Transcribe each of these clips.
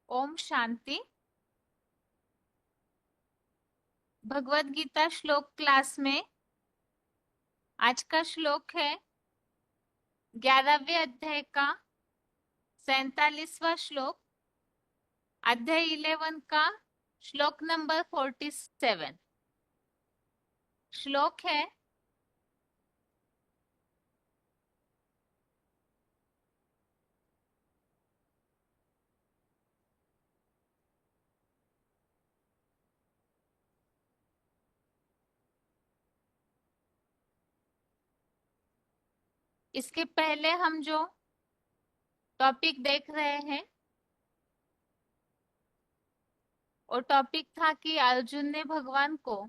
ओम शांति। भगवत गीता श्लोक क्लास में आज का श्लोक है 11वें अध्याय का 47वां श्लोक, अध्याय 11 का श्लोक नंबर 47। श्लोक है, इसके पहले हम जो टॉपिक देख रहे हैं वो टॉपिक था कि अर्जुन ने भगवान को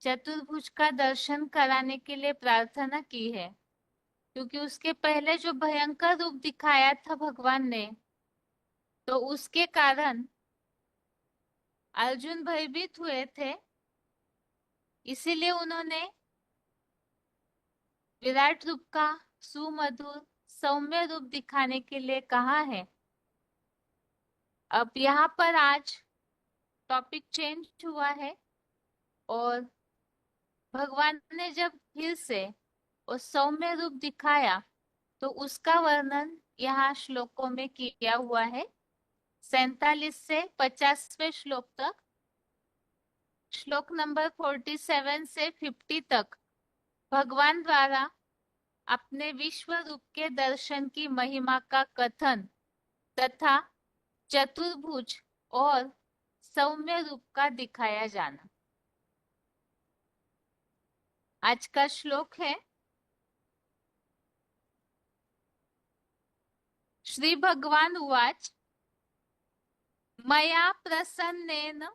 चतुर्भुज का दर्शन कराने के लिए प्रार्थना की है, क्योंकि उसके पहले जो भयंकर रूप दिखाया था भगवान ने, तो उसके कारण अर्जुन भयभीत हुए थे। इसीलिए उन्होंने विराट रूप का सुमधुर सौम्य रूप दिखाने के लिए कहा है। अब यहाँ पर आज टॉपिक चेंज हुआ है और भगवान ने जब फिर से वो सौम्य रूप दिखाया तो उसका वर्णन यहाँ श्लोकों में किया हुआ है। 47 से 50वें श्लोक तक, श्लोक नंबर 47 से 50 तक भगवान द्वारा अपने विश्व रूप के दर्शन की महिमा का कथन तथा चतुर्भुज और सौम्य रूप का दिखाया जाना। आज का श्लोक है, श्री भगवान उवाच मया प्रसन्नेन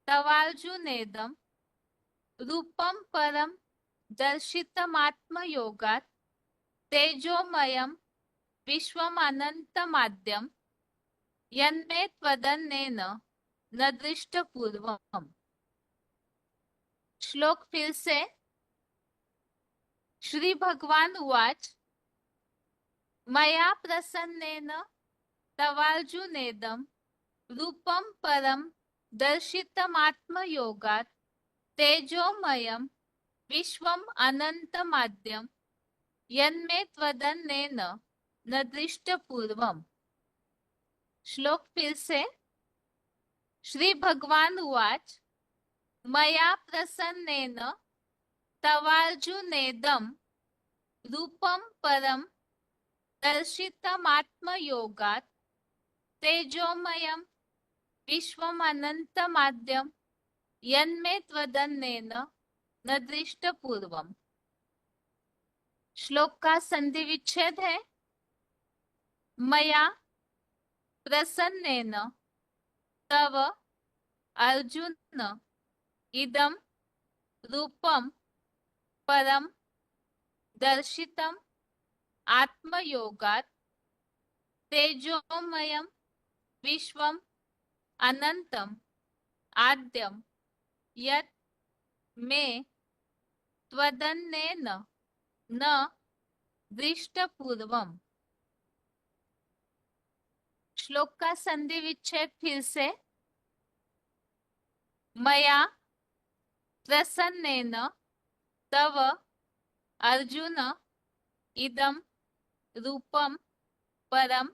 तवार्जुनेदं रूपं परं दर्शितमात्मयोगात् तेजोमयं विश्वमनन्तमाद्यं यन्मे त्वदन्येन न दृष्टपूर्वम्। श्लोक फिर से, श्री भगवान उवाच मया प्रसन्नेन तवार्जुनेदं रूपं परं दर्शितमात्मयोगात् तेजोमयं विश्वम् अनन्तमाद्यं यन्मे त्वदन्येन न दृष्टपूर्वम्। श्लोक फिर से, श्री भगवान उवाच मया प्रसन्नेन तवार्जुनेदं रूपं परं दर्शितमात्मयोगात् तेजोमयं विश्वमनन्तमाद्यं यन्मे त्वदन्येन न दृष्टपूर्वम्। श्लोक का संधि विच्छेद है, मया प्रसन्नेन तव अर्जुन इदं रूपं परं दर्शितम् आत्मयोगात् तेजोमयं विश्वम् अनन्तम् आद्यं यत् मे त्वदन्येन न दृष्टपूर्वम्। श्लोक का संधि विच्छेद फिर से, मया प्रसन्नेन तव अर्जुन इदं रूपं परं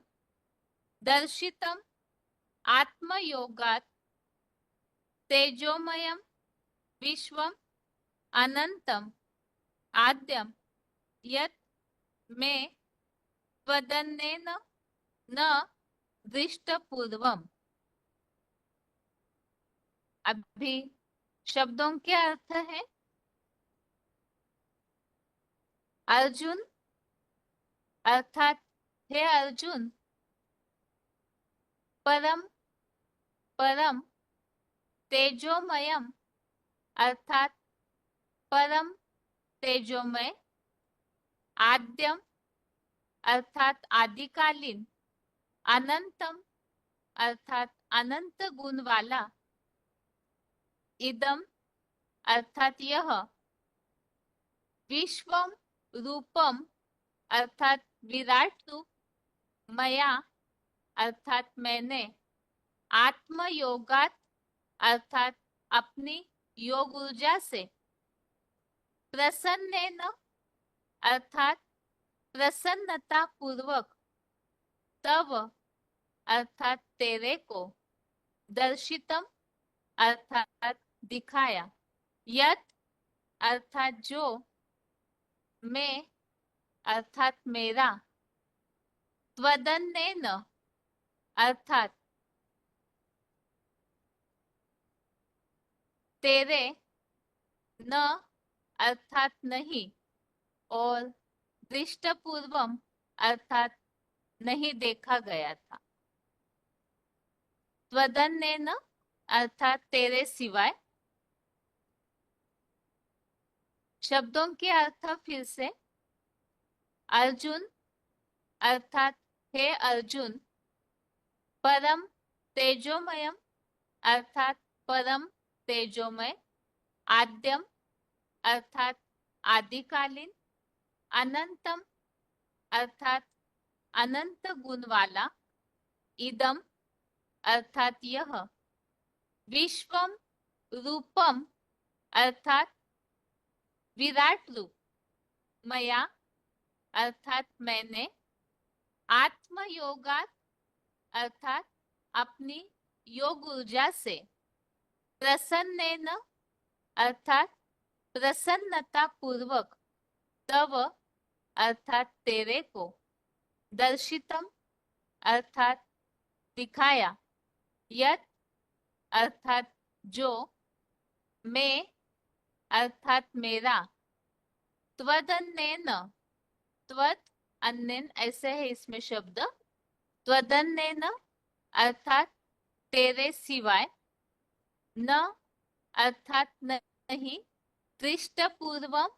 दर्शितम् आत्मयोगात् तेजोमयं विश्वम् अनन्तम् आद्यं यत् मे त्वदन्येन न दृष्टपूर्वम्। अभी शब्दों के अर्थ है, अर्जुन अर्थात हे अर्जुन, परम परम तेजोमयम अर्थात परम तेजोमय, आद्यम अर्थात आदिकालीन, अनंतम अर्थात अनंत गुण वाला, इदम अर्थात यह, विश्वम रूपम अर्थात विराट रूप, मया अर्थात मैंने, आत्म योगात अर्थात अपनी योग ऊर्जा से, प्रसन्नेन अर्थात प्रसन्नता पूर्वक, तव अर्थात तेरे को, दर्शितम अर्थात दिखाया, यत अर्थात जो, मैं अर्थात मेरा, त्वदन्येन अर्थात तेरे, न अर्थात नहीं, और दृष्टपूर्वम अर्थात नहीं देखा गया था। त्वदन्येन अर्थात तेरे सिवाय। शब्दों के अर्थ फिर से। अर्जुन अर्थात हे अर्जुन, परम तेजोमयम अर्थात परम तेजोमय, आद्यम अर्थात आदिकालीन, अनंतम अर्थात अनंत गुण वाला, इदम अर्थात यह, विश्वम रूपम अर्थात विराट रूप, मया अर्थात मैंने, आत्मयोगात अर्थात अपनी योग ऊर्जा से, प्रसन्नेन अर्थात प्रसन्नता पूर्वक, तव अर्थात तेरे को, दर्शितम अर्थात दिखाया, यत अर्थात जो, मैं अर्थात मेरा, त्वदन्येन, त्वद अन्यन ऐसे है इसमें शब्द, त्वदन्येन अर्थात तेरे सिवाय, न अर्थात नहीं, दृष्टपूर्वम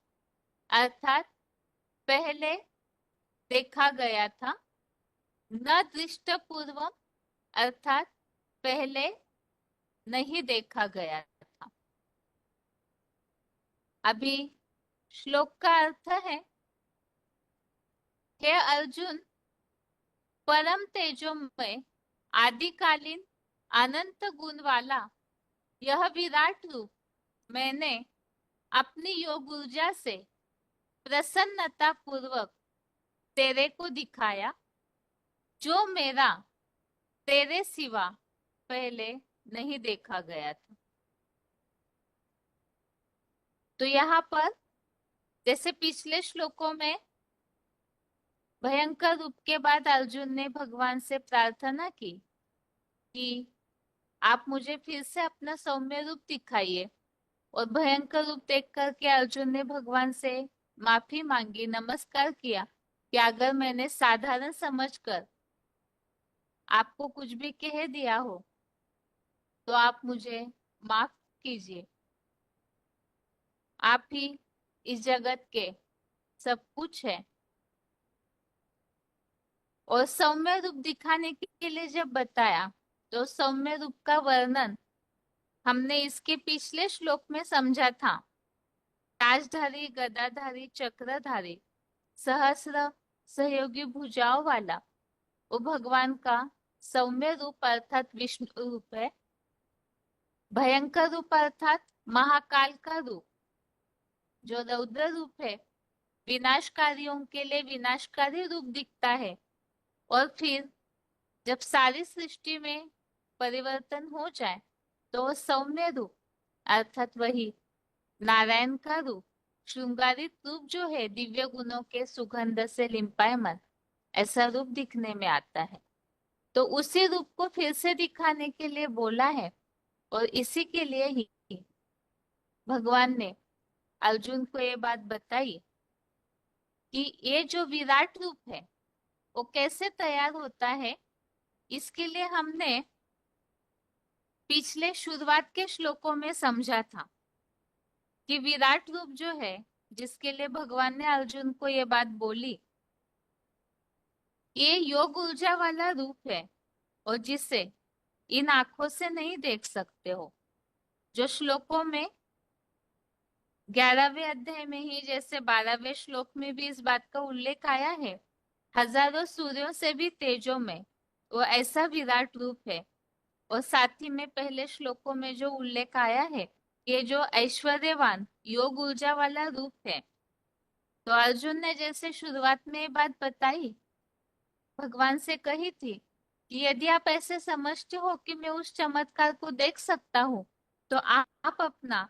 अर्थात पहले देखा गया था, न दृष्टपूर्वम अर्थात पहले नहीं देखा गया था। अभी श्लोक का अर्थ है, हे अर्जुन, परम तेजोमय, आदिकालीन, अनंत गुण वाला यह विराट रूप मैंने अपनी योग ऊर्जा से प्रसन्नता पूर्वक तेरे को दिखाया, जो मेरा तेरे सिवा पहले नहीं देखा गया था। तो यहाँ पर जैसे पिछले श्लोकों में भयंकर रूप के बाद अर्जुन ने भगवान से प्रार्थना की कि आप मुझे फिर से अपना सौम्य रूप दिखाइए, और भयंकर रूप देख करके अर्जुन ने भगवान से माफी मांगी, नमस्कार किया कि अगर मैंने साधारण समझकर आपको कुछ भी कह दिया हो तो आप मुझे माफ कीजिए। आप ही इस जगत के सब कुछ है। और सौम्य रूप दिखाने के लिए जब बताया तो सौम्य रूप का वर्णन हमने इसके पिछले श्लोक में समझा था। ताजधारी, गदाधारी, चक्रधारी, सहस्र सहयोगी भुजाओं वाला वो भगवान का सौम्य रूप अर्थात विष्णु रूप है। भयंकर रूप अर्थात महाकाल का रूप जो रौद्र रूप है, विनाशकारियों के लिए विनाशकारी रूप दिखता है। और फिर जब सारी सृष्टि में परिवर्तन हो जाए तो सौम्य रूप अर्थात वही नारायण का रूप, श्रृंगारित रूप जो है दिव्य गुणों के सुगंध से लिंपायमान, ऐसा रूप दिखने में आता है। तो उसी रूप को फिर से दिखाने के लिए बोला है। और इसी के लिए ही भगवान ने अर्जुन को ये बात बताई कि ये जो विराट रूप है वो कैसे तैयार होता है। इसके लिए हमने पिछले शुरुआत के श्लोकों में समझा था कि विराट रूप जो है जिसके लिए भगवान ने अर्जुन को ये बात बोली, ये योग ऊर्जा वाला रूप है और जिसे इन आंखों से नहीं देख सकते हो। जो श्लोकों में 11वें अध्याय में ही जैसे 12वें श्लोक में भी इस बात का उल्लेख आया है, हजारों सूर्यों से भी तेजों में वो ऐसा विराट रूप है। और साथ ही में पहले श्लोकों में जो उल्लेख आया है, ये जो ऐश्वर्यवान योग ऊर्जा वाला रूप है। तो अर्जुन ने जैसे शुरुआत में ये बात बताई, भगवान से कही थी कि यदि आप ऐसे समझते हो कि मैं उस चमत्कार को देख सकता हूँ, तो आप अपना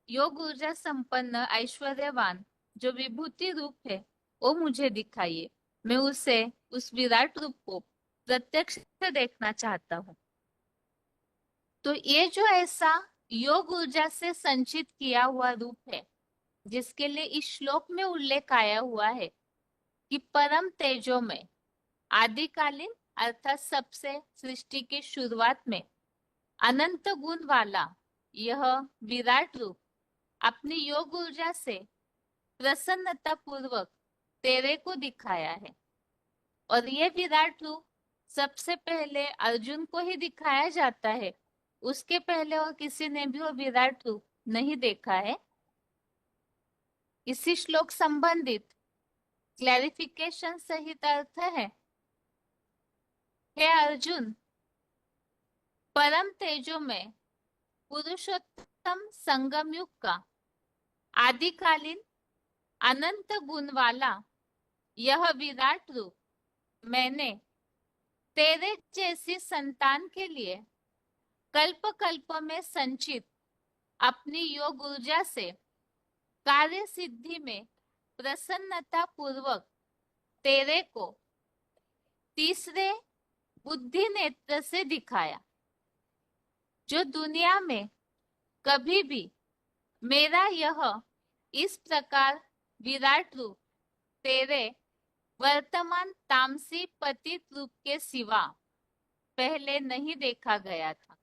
योग ऊर्जा संपन्न ऐश्वर्यवान जो विभूति रूप है वो मुझे दिखाइए। मैं उसे, उस विराट रूप को प्रत्यक्ष से देखना चाहता हूँ। तो ये जो ऐसा योग ऊर्जा से संचित किया हुआ रूप है, जिसके लिए इस श्लोक में उल्लेख आया हुआ है कि परम तेजो में, आदिकालीन अर्थात सबसे सृष्टि की शुरुआत में अनंत गुण वाला यह विराट रूप अपनी योग ऊर्जा से प्रसन्नता पूर्वक तेरे को दिखाया है। और ये विराट रूप सबसे पहले अर्जुन को ही दिखाया जाता है, उसके पहले और किसी ने भी वो विराट रूप नहीं देखा है। इसी श्लोक संबंधित क्लैरिफिकेशन सहित अर्थ है, हे अर्जुन, परम तेजो में पुरुषोत्तम संगम युग का आदिकालीन अनंत गुण वाला यह विराट रूप मैंने तेरे जैसी संतान के लिए कल्प कल्प में संचित अपनी योग ऊर्जा से कार्य सिद्धि में प्रसन्नता पूर्वक तेरे को तीसरे बुद्धि नेत्र से दिखाया, जो दुनिया में कभी भी मेरा यह इस प्रकार विराट रूप तेरे वर्तमान तामसी पतित रूप के सिवा पहले नहीं देखा गया था।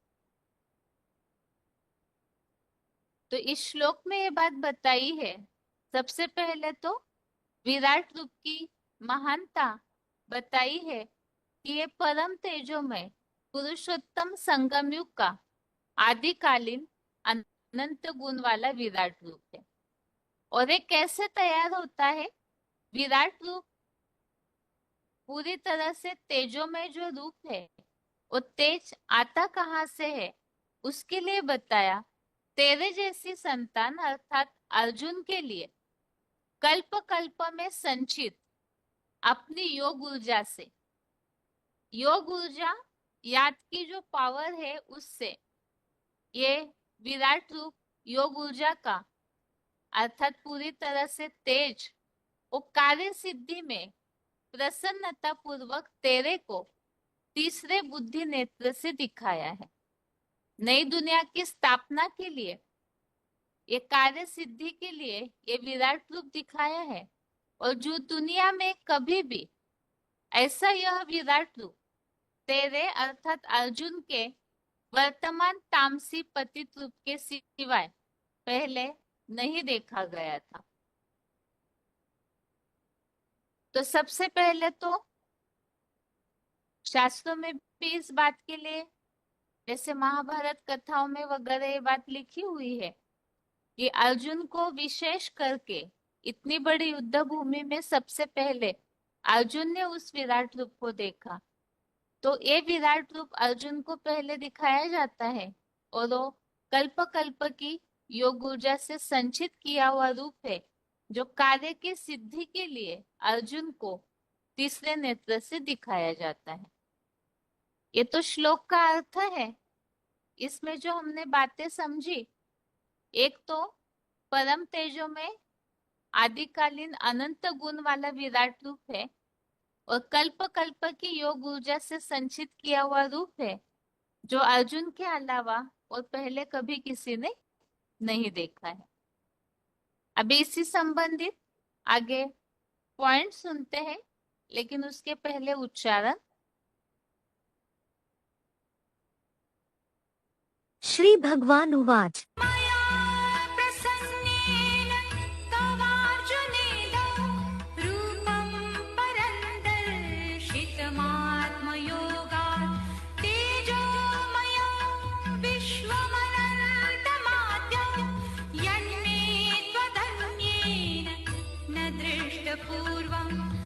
तो इस श्लोक में ये बात बताई है, सबसे पहले तो विराट रूप की महानता बताई है कि ये परम तेजो में पुरुषोत्तम संगम युग का आदिकालीन अनंत गुण वाला विराट रूप है। और ये कैसे तैयार होता है? विराट रूप पूरी तरह से तेजो में जो रूप है, वो तेज आता कहाँ से है उसके लिए बताया, तेरे जैसी संतान अर्थात अर्जुन के लिए कल्प कल्प में संचित अपनी योग ऊर्जा से, योग ऊर्जा याद की जो पावर है उससे ये विराट रूप योग ऊर्जा का अर्थात पूरी तरह से तेज और कार्य सिद्धि में प्रसन्नता पूर्वक तेरे को तीसरे बुद्धि नेत्र से दिखाया है। नई दुनिया की स्थापना के लिए, ये कार्य सिद्धि के लिए ये विराट रूप दिखाया है। और जो दुनिया में कभी भी ऐसा यह विराट रूप तेरे अर्थात अर्जुन के वर्तमान तामसी पतित रूप के सिवाय पहले नहीं देखा गया था। तो सबसे पहले तो शास्त्रों में भी इस बात के लिए, जैसे महाभारत कथाओं में वगैरह ये बात लिखी हुई है कि अर्जुन को विशेष करके इतनी बड़ी युद्ध भूमि में सबसे पहले अर्जुन ने उस विराट रूप को देखा। तो ये विराट रूप अर्जुन को पहले दिखाया जाता है और वो कल्प कल्प की योग ऊर्जा से संचित किया हुआ रूप है, जो कार्य की सिद्धि के लिए अर्जुन को तीसरे नेत्र से दिखाया जाता है। ये तो श्लोक का अर्थ है। इसमें जो हमने बातें समझी, एक तो परम तेजो में आदिकालीन अनंत गुण वाला विराट रूप है और कल्प कल्प की योग ऊर्जा से संचित किया हुआ रूप है, जो अर्जुन के अलावा और पहले कभी किसी ने नहीं देखा है। अभी इसी संबंधित आगे पॉइंट सुनते हैं, लेकिन उसके पहले उच्चारण। श्री भगवान उवाच।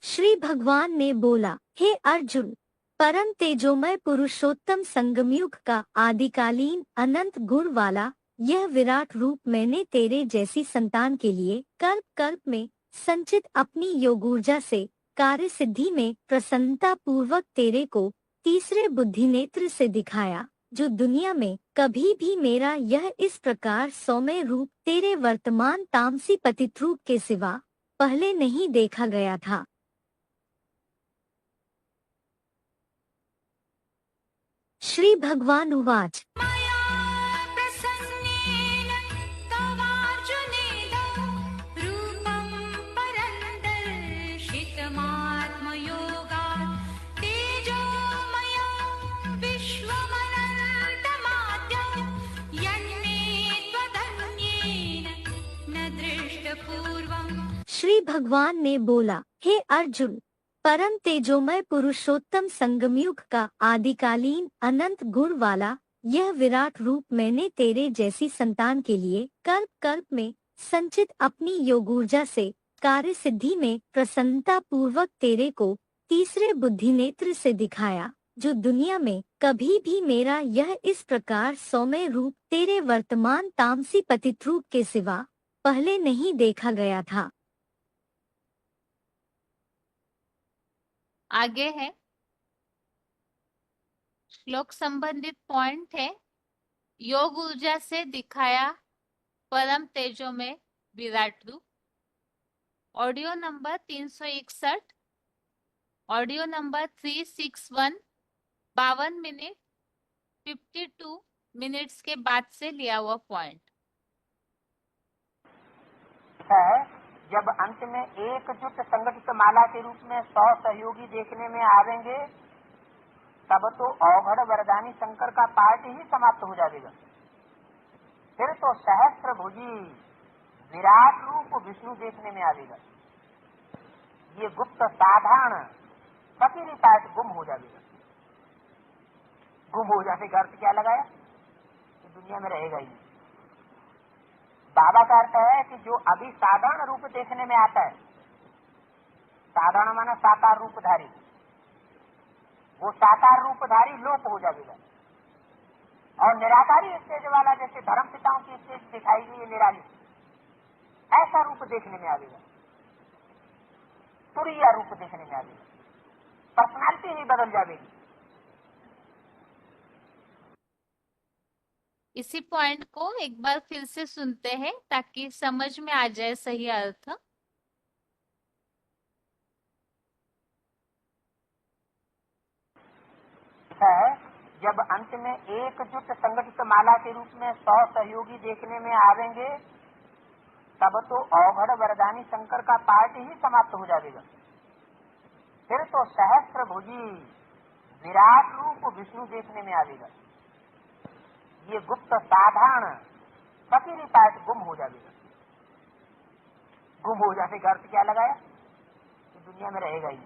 श्री भगवान ने बोला, हे अर्जुन, परम तेजोमय पुरुषोत्तम संगमयुग का आदिकालीन अनंत गुण वाला यह विराट रूप मैंने तेरे जैसी संतान के लिए कल्प कल्प में संचित अपनी योग ऊर्जा से कार्य सिद्धि में प्रसन्नता पूर्वक तेरे को तीसरे बुद्धि नेत्र से दिखाया, जो दुनिया में कभी भी मेरा यह इस प्रकार सौम्य रूप तेरे वर्तमान तामसी पतित रूप के सिवा पहले नहीं देखा गया था। श्री भगवान उवाच। श्री भगवान ने बोला, हे अर्जुन, परम तेजोमय पुरुषोत्तम संगमयुग का आदिकालीन अनंत गुण वाला यह विराट रूप मैंने तेरे जैसी संतान के लिए कल्प कल्प में संचित अपनी योग ऊर्जा से कार्य सिद्धि में प्रसन्नता पूर्वक तेरे को तीसरे बुद्धि नेत्र से दिखाया, जो दुनिया में कभी भी मेरा यह इस प्रकार सौम्य रूप तेरे वर्तमान तामसी पतित रूप के सिवा पहले नहीं देखा गया था। आगे है श्लोक संबंधित पॉइंट है, योग ऊर्जा से दिखाया परम तेजो में विराट रूप। Audio number 361, audio number 361, 52 minute 52 minutes के बाद से लिया हुआ पॉइंट है। जब अंत में एकजुट संगठित माला के रूप में 100 सहयोगी देखने में आवेंगे, तब तो अवघड़ वरदानी शंकर का पाठ ही समाप्त हो जाएगा। फिर तो सहस्त्र भुजी विराट रूप विष्णु देखने में आवेगा। ये गुप्त साधारण फकीरी पाठ गुम हो जाएगा। गुम हो जाने का अर्थ क्या लगाया कि दुनिया में रहेगा ही। बाबा का अर्थ है कि जो अभी साधारण रूप देखने में आता है, साधारण माना साकार रूपधारी, वो साकार रूपधारी लोप हो जाएगा और निराकारी स्टेज वाला जैसे धर्म पिताओं की स्टेज दिखाई गई निराली, ऐसा रूप देखने में आएगा। तुरीय रूप देखने में आएगा, पर्सनालिटी ही बदल जाएगी। इसी पॉइंट को एक बार फिर से सुनते हैं ताकि समझ में आ जाए सही अर्थ। है जब अंत में एकजुट संगठित माला के रूप में 100 सहयोगी देखने में आवेंगे, तब तो अवघड़ वरदानी शंकर का पाठ ही समाप्त हो जाएगा। फिर तो सहस्त्र भुजी विराट रूप विष्णु देखने में आवेगा। ये गुप्त साधारण फकीरी पाठ गुम हो जाएगा। गुम हो जाने का अर्थ क्या लगाया कि दुनिया में रहेगा ही।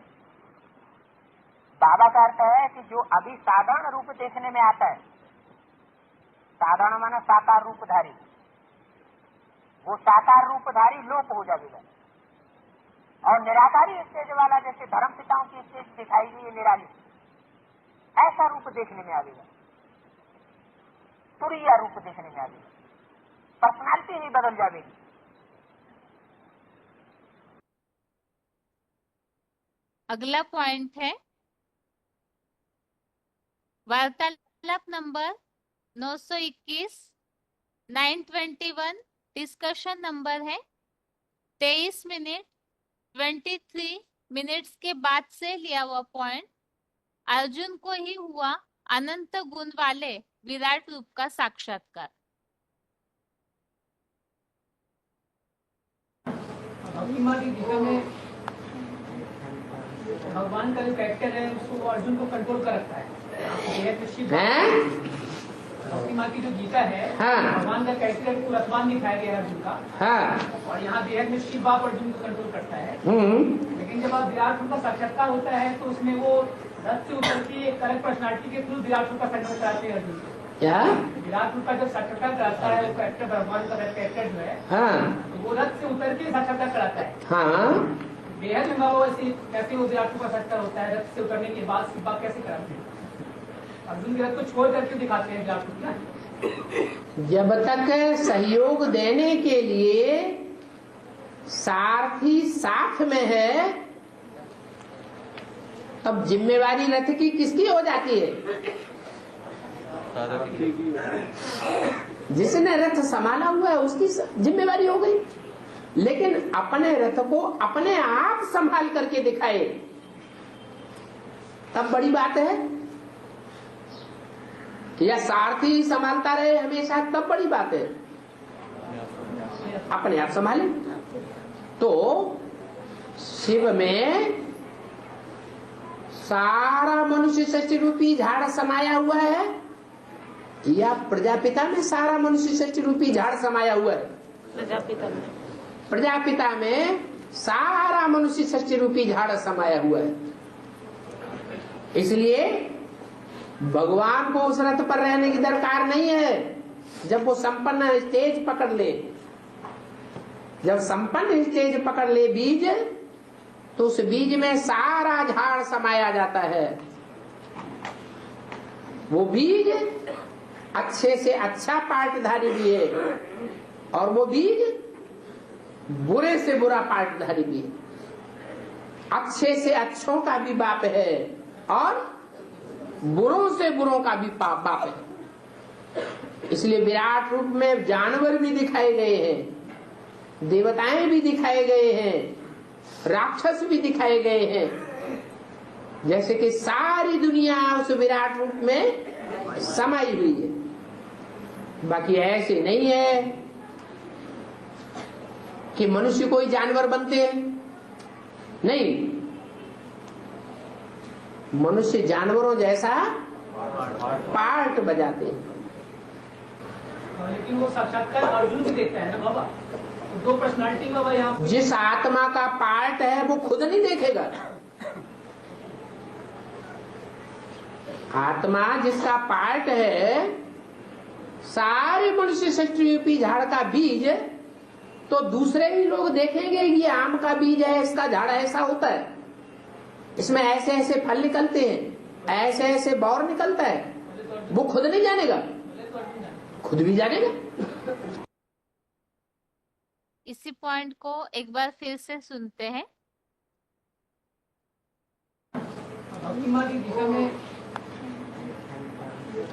बाबा का अर्थ है कि जो अभी साधारण रूप देखने में आता है, साधारण माना साकार रूपधारी, वो साकार रूपधारी लोप हो जाएगा और निराकारी स्टेज वाला जैसे धर्म पिताओं की स्टेज दिखाई गई निराली, ऐसा रूप देखने में आएगा। तुरीय रूप देखने में आएगा, पर्सनालिटी ही बदल जाएगी। अगला पॉइंट है वार्तालाप नंबर 921, 921, डिस्कशन नंबर है 23 मिनट 23 मिनट्स के बाद से लिया हुआ पॉइंट। अर्जुन को ही हुआ अनंत गुण वाले विराट रूप का साक्षात्कार। भगवान का जो कैरेक्टर है उसको अर्जुन को कंट्रोल कर रखा है। भक्ति माँ की जो गीता है, भगवान का कैरेक्टर पुरस्मान दिखाया गया है अर्जुन का। और यहाँ देह में शिव बाप अर्जुन को कंट्रोल करता है। लेकिन जब आप विराट रूप का साक्षात्कार होता है तो उसमें वो रथ से उतर के करेक्ट पर्सनालिटी के थ्रू विराट रूप का साक्षात्कार कराते हैं अर्जुन को। क्या विराट रूप का जब साक्षात्कार कराता है वो कैरेक्टर, भगवान का कैरेक्टर जो है, तो वो रथ से उतर के साक्षात्कार कराता है। बेहद में बाबा कैसे वो विराट रूप का सत्कार होता है, रथ से उतरने के बाद शिव बाप कैसे कराते हैं? अर्जुन के रथ को छोड़ करके दिखाते हैं विराट रूप ना। जब तक सहयोग देने के लिए सारथी साथ में है, तब जिम्मेवारी रथ की किसकी हो जाती है? जिसने रथ संभाला हुआ है उसकी जिम्मेवारी हो गई। लेकिन अपने रथ को अपने आप संभाल करके दिखाए तब बड़ी बात है, या सारथी संभालता रहे हमेशा तब बड़ी बात है। अपने आप संभाले तो शिव में सारा मनुष्य सृष्टि रूपी झाड़ समाया हुआ है, या प्रजापिता में सारा मनुष्य सृष्टि रूपी झाड़ समाया हुआ है? प्रजापिता में सारा मनुष्य सृष्टि रूपी झाड़ समाया हुआ है। इसलिए भगवान को उस रथ पर रहने की दरकार नहीं है। जब वो संपन्न स्टेज पकड़ ले, जब संपन्न स्टेज पकड़ ले बीज, तो उस बीज में सारा झाड़ समाया जाता है। वो बीज अच्छे से अच्छा पार्टधारी भी है, और वो बीज बुरे से बुरा पार्टधारी भी है। अच्छे से अच्छों का भी बाप है, और बुरों से बुरों का भी बाप है। इसलिए विराट रूप में जानवर भी दिखाए गए हैं, देवताएं भी दिखाए गए हैं, राक्षस भी दिखाए गए हैं, जैसे कि सारी दुनिया उस विराट रूप में समाई हुई है। बाकी ऐसे नहीं है कि मनुष्य कोई जानवर बनते हैं, नहीं, मनुष्य जानवरों जैसा पार्ट बजाते हैं। लेकिन वो साक्षात्कार अर्जुन भी देखता है ना बाबा, दो पर्सनालिटी बाबा यहाँ। जिस आत्मा का पार्ट है वो खुद नहीं देखेगा। आत्मा जिसका पार्ट है, सारे मनुष्य सृष्टि रूपी झाड़ का बीज, तो दूसरे भी लोग देखेंगे ये आम का बीज है, इसका झाड़ ऐसा होता है, इसमें ऐसे ऐसे फल निकलते हैं, ऐसे ऐसे बौर निकलता है। वो खुद नहीं जानेगा, खुद भी जानेगा। इसी पॉइंट को एक बार फिर से सुनते हैं। माँ की गीता में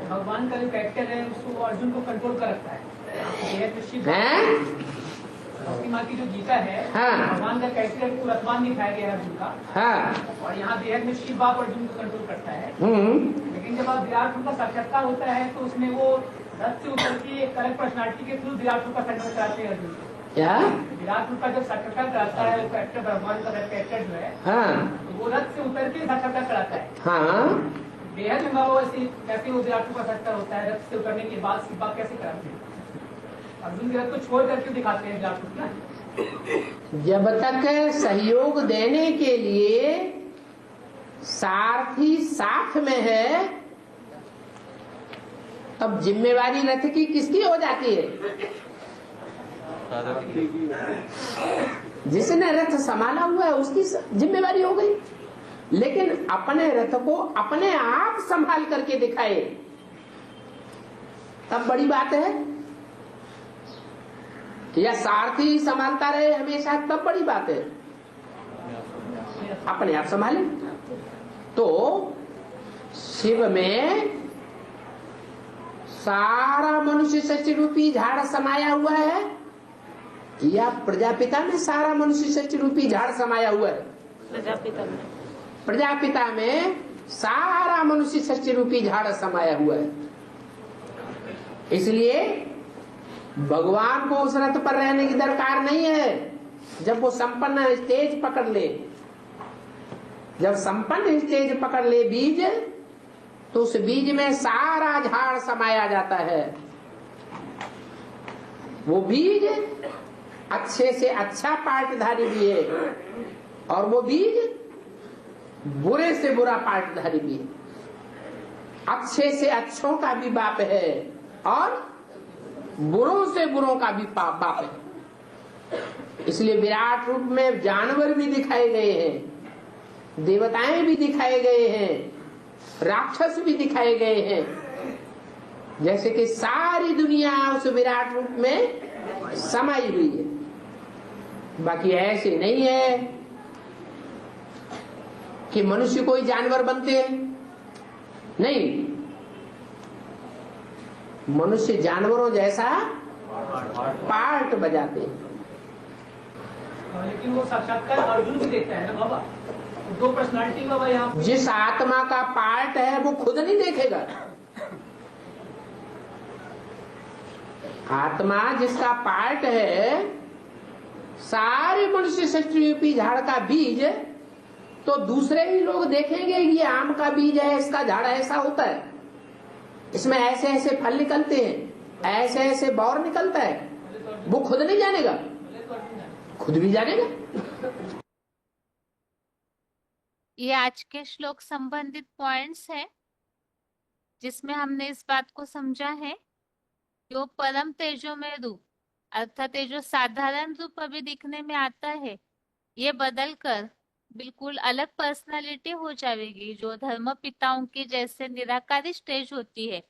भगवान का जो कैरेक्टर है उसको अर्जुन को कंट्रोल कर रखता है। माँ की जो गीता है, भगवान का कैरेक्टर को रथवान दिखाया गया है अर्जुन का, और यहाँ बेहद में शिव बाप अर्जुन को कंट्रोल करता है। लेकिन जब आप विराट रूप का साक्षात्कार होता है तो उसमें वो रथ से उतर के एक अलग पर्सनालिटी के थ्रू विराट रूप का साक्षात्कार कराते हैं अर्जुन को। क्या विराट रूप का जब साक्षात्कार कराता है कैरेक्टर, भगवान का कैरेक्टर जो है, तो वो रथ से उतर के साक्षात्कार कराता है। बेहद में बाबा कैसे वो विराट रूप का साक्षात्कार होता है, रथ से उतरने के बाद शिव बाप कैसे कराते हैं? अर्जुन के रथ को छोड़ करके दिखाते हैं विराट रूप ना। जब तक सहयोग देने के लिए सारथी साथ में है, तब जिम्मेवारी रथ की किसकी हो जाती है? जिसने रथ संभाला हुआ है उसकी जिम्मेवारी हो गई। लेकिन अपने रथ को अपने आप संभाल करके दिखाए तब बड़ी बात है, या सारथी संभालता रहे हमेशा तब बड़ी बात है। अपने आप संभाले तो शिव में सारा मनुष्य सृष्टि रूपी झाड़ समाया हुआ है, या प्रजापिता में सारा मनुष्य सृष्टि रूपी झाड़ समाया हुआ है? प्रजापिता में सारा मनुष्य सृष्टि रूपी झाड़ समाया हुआ है। इसलिए भगवान को उस रथ पर रहने की दरकार नहीं है। जब वो संपन्न स्टेज पकड़ ले, जब संपन्न स्टेज पकड़ ले बीज, तो उस बीज में सारा झाड़ समाया जाता है। वो बीज अच्छे से अच्छा पार्टधारी भी है, और वो बीज बुरे से बुरा पार्टधारी भी है। अच्छे से अच्छों का भी बाप है, और बुरों से बुरों का भी बाप है। इसलिए विराट रूप में जानवर भी दिखाए गए हैं, देवताएं भी दिखाए गए हैं, राक्षस भी दिखाए गए हैं, जैसे कि सारी दुनिया उस विराट रूप में समाई हुई है। बाकी ऐसे नहीं है कि मनुष्य कोई जानवर बनते हैं, नहीं, मनुष्य जानवरों जैसा पार्ट बजाते हैं। लेकिन वो साक्षात्कार अर्जुन भी देखता है ना बाबा, दो पर्सनालिटी बाबा यहाँ। जिस आत्मा का पार्ट है वो खुद नहीं देखेगा। आत्मा जिसका पार्ट है, सारे मनुष्य सृष्टि रूपी झाड़ का बीज, तो दूसरे ही लोग देखेंगे ये आम का बीज है, इसका झाड़ ऐसा होता है, इसमें ऐसे ऐसे फल निकलते हैं, ऐसे ऐसे बौर निकलता है। वो खुद नहीं जानेगा, खुद भी जानेगा। ये आज के श्लोक संबंधित पॉइंट्स हैं जिसमें हमने इस बात को समझा है कि वो परम तेजोमय रूप, अर्थात ये जो साधारण रूप अभी दिखने में आता है, ये बदलकर बिल्कुल अलग पर्सनालिटी हो जाएगी, जो धर्म पिताओं की जैसे निराकारी स्टेज होती है।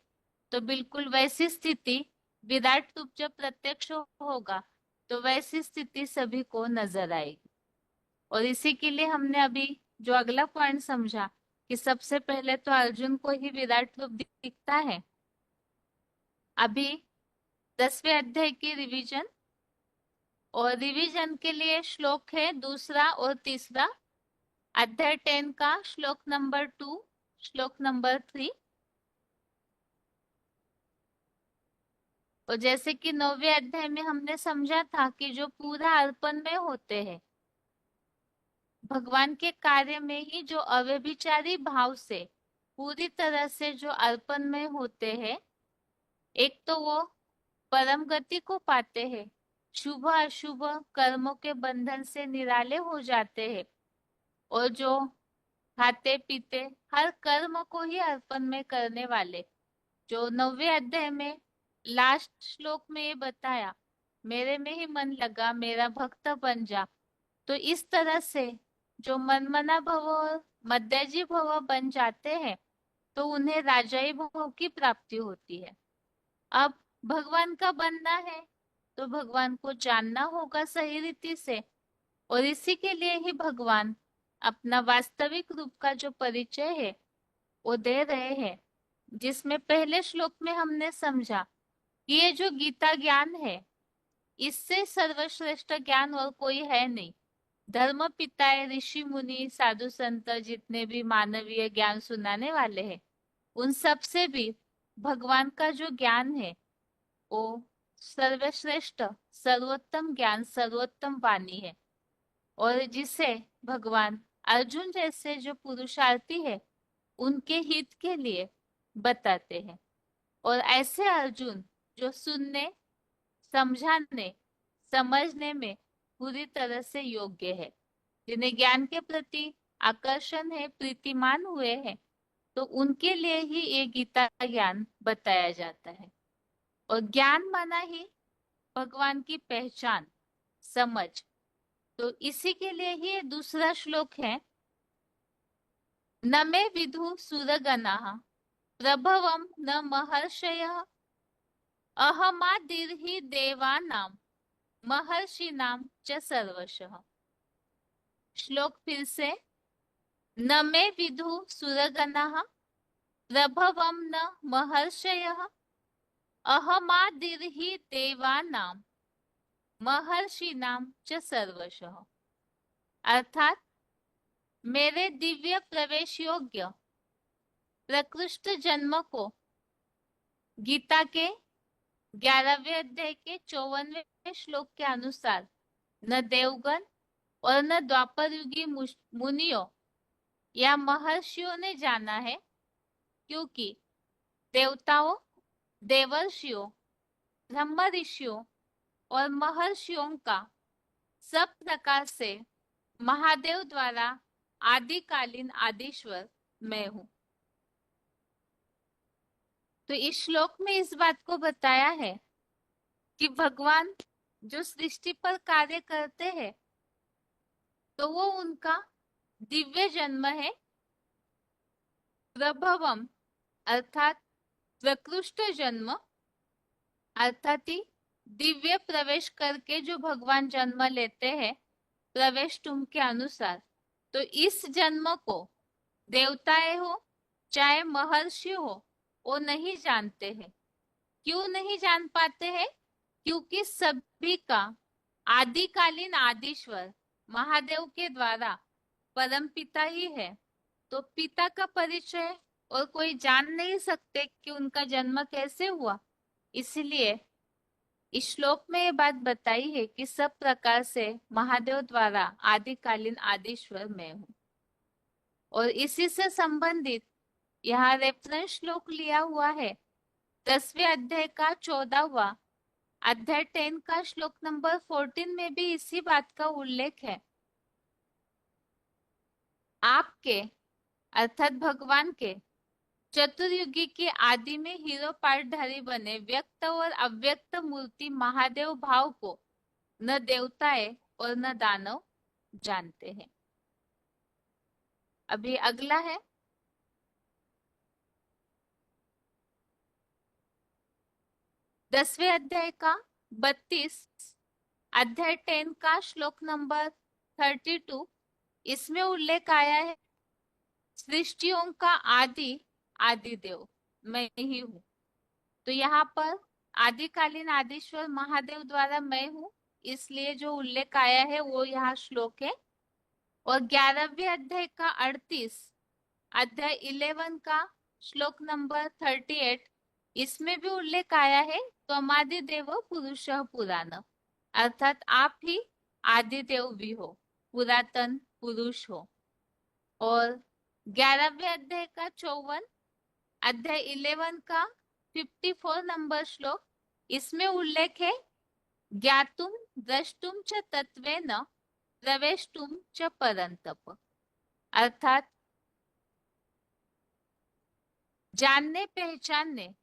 तो बिल्कुल वैसी स्थिति विराट रूप जब प्रत्यक्ष होगा तो वैसी स्थिति सभी को नजर आएगी। और इसी के लिए हमने अभी जो अगला पॉइंट समझा कि सबसे पहले तो अर्जुन को ही विराट रूप दिखता है। अभी 10वें अध्याय की रिवीजन, और रिवीजन के लिए श्लोक है दूसरा और तीसरा, अध्याय 10 का श्लोक नंबर 2, श्लोक नंबर 3। और जैसे कि 9वें अध्याय में हमने समझा था कि जो पूरा अर्पण में होते हैं भगवान के कार्य में ही, जो अव्यभिचारी भाव से पूरी तरह से जो अर्पण में होते हैं, एक तो वो परम गति को पाते हैं, शुभ अशुभ कर्मों के बंधन से निराले हो जाते हैं, और जो खाते पीते हर कर्म को ही अर्पण में करने वाले, जो 9वें अध्याय में लास्ट श्लोक में ये बताया, मेरे में ही मन लगा मेरा भक्त बन जा। तो इस तरह से जो मनमना भव और मध्यजी भव बन जाते हैं तो उन्हें राजाई भव की प्राप्ति होती है। अब भगवान का बनना है तो भगवान को जानना होगा सही रीति से, और इसी के लिए ही भगवान अपना वास्तविक रूप का जो परिचय है वो दे रहे हैं, जिसमें पहले श्लोक में हमने समझा कि ये जो गीता ज्ञान है इससे सर्वश्रेष्ठ ज्ञान और कोई है नहीं। धर्म पिताए, ऋषि मुनि, साधु संत, जितने भी मानवीय ज्ञान सुनाने वाले हैं, उन सब से भी भगवान का जो ज्ञान है वो सर्वश्रेष्ठ सर्वोत्तम ज्ञान, सर्वोत्तम वाणी है, और जिसे भगवान अर्जुन जैसे जो पुरुषार्थी है उनके हित के लिए बताते हैं। और ऐसे अर्जुन जो सुनने, समझाने, समझने में पूरी तरह से योग्य है, जिन्हें ज्ञान के प्रति आकर्षण है, प्रीतिमान हुए हैं, तो उनके लिए ही ये गीता ज्ञान बताया जाता है। और ज्ञान माना ही भगवान की पहचान, समझ। तो इसी के लिए ही दूसरा श्लोक है, न मे विदु सुरगणाः प्रभवं न महर्षयः अहमादिर्हि देवानां महर्षिणां च सर्वशः। श्लोक फिर से, न मे विदु सुरगणाः प्रभवं न महर्षयः अहमादिर्हि देवानां महर्षिणां च सर्वशः। अर्थात मेरे दिव्य प्रवेश योग्य प्रकृष्ट जन्म को गीता के 11वें अध्याय के 54वें श्लोक के अनुसार न देवगण और न द्वापर युगी मुनियों या महर्षियों ने जाना है, क्योंकि देवताओं, देवर्षियों, ब्रह्म ऋषियों और महर्षियों का सब प्रकार से महादेव द्वारा आदिकालीन आदिश्वर मैं हूं। तो इस श्लोक में इस बात को बताया है कि भगवान जो सृष्टि पर कार्य करते हैं, तो वो उनका दिव्य जन्म है। प्रभवम अर्थात प्रकृष्ट जन्म, अर्थात ही दिव्य प्रवेश करके जो भगवान जन्म लेते हैं प्रवेश तुम के अनुसार, तो इस जन्म को देवताएं हो चाहे महर्षि हो वो नहीं जानते हैं। क्यों नहीं जान पाते हैं? क्योंकि सभी का आदिकालीन आदिश्वर महादेव के द्वारा परम पिता ही है। तो पिता का परिचय और कोई जान नहीं सकते कि उनका जन्म कैसे हुआ। इसलिए इस श्लोक में ये बात बताई है कि सब प्रकार से महादेव द्वारा आदिकालीन आदिश्वर मैं हूँ। और इसी से संबंधित यहाँ रेफरेंस श्लोक लिया हुआ है 10वें अध्याय का 14वां अध्याय 10 का श्लोक नंबर 14 में भी इसी बात का उल्लेख है। आपके अर्थात भगवान के चतुर्युगी के आदि में हीरो पाठधारी बने व्यक्त और अव्यक्त मूर्ति महादेव भाव को न देवताएं और न दानव जानते हैं। अभी अगला है 10वें अध्याय का 32 अध्याय 10 का श्लोक नंबर 32। इसमें उल्लेख आया है सृष्टियों का आदि आदिदेव मैं ही हूँ। तो यहाँ पर आदिकालीन आदिश्वर महादेव द्वारा मैं हूँ, इसलिए जो उल्लेख आया है वो यहाँ श्लोक है। और 11वें अध्याय का 38 अध्याय 11 का श्लोक नंबर 38 इसमें भी उल्लेख आया है त्वमादि देव पुरुष पुराण, अर्थात आप ही आदिदेव भी हो, पुरातन पुरुष हो। और 11वें अध्याय का 54 अध्याय 11 का 54 नंबर श्लोक इसमें उल्लेख है ज्ञातुम द्रष्टुम च तत्वेन प्रवेष्टुम च परंतप, अर्थात जानने पहचानने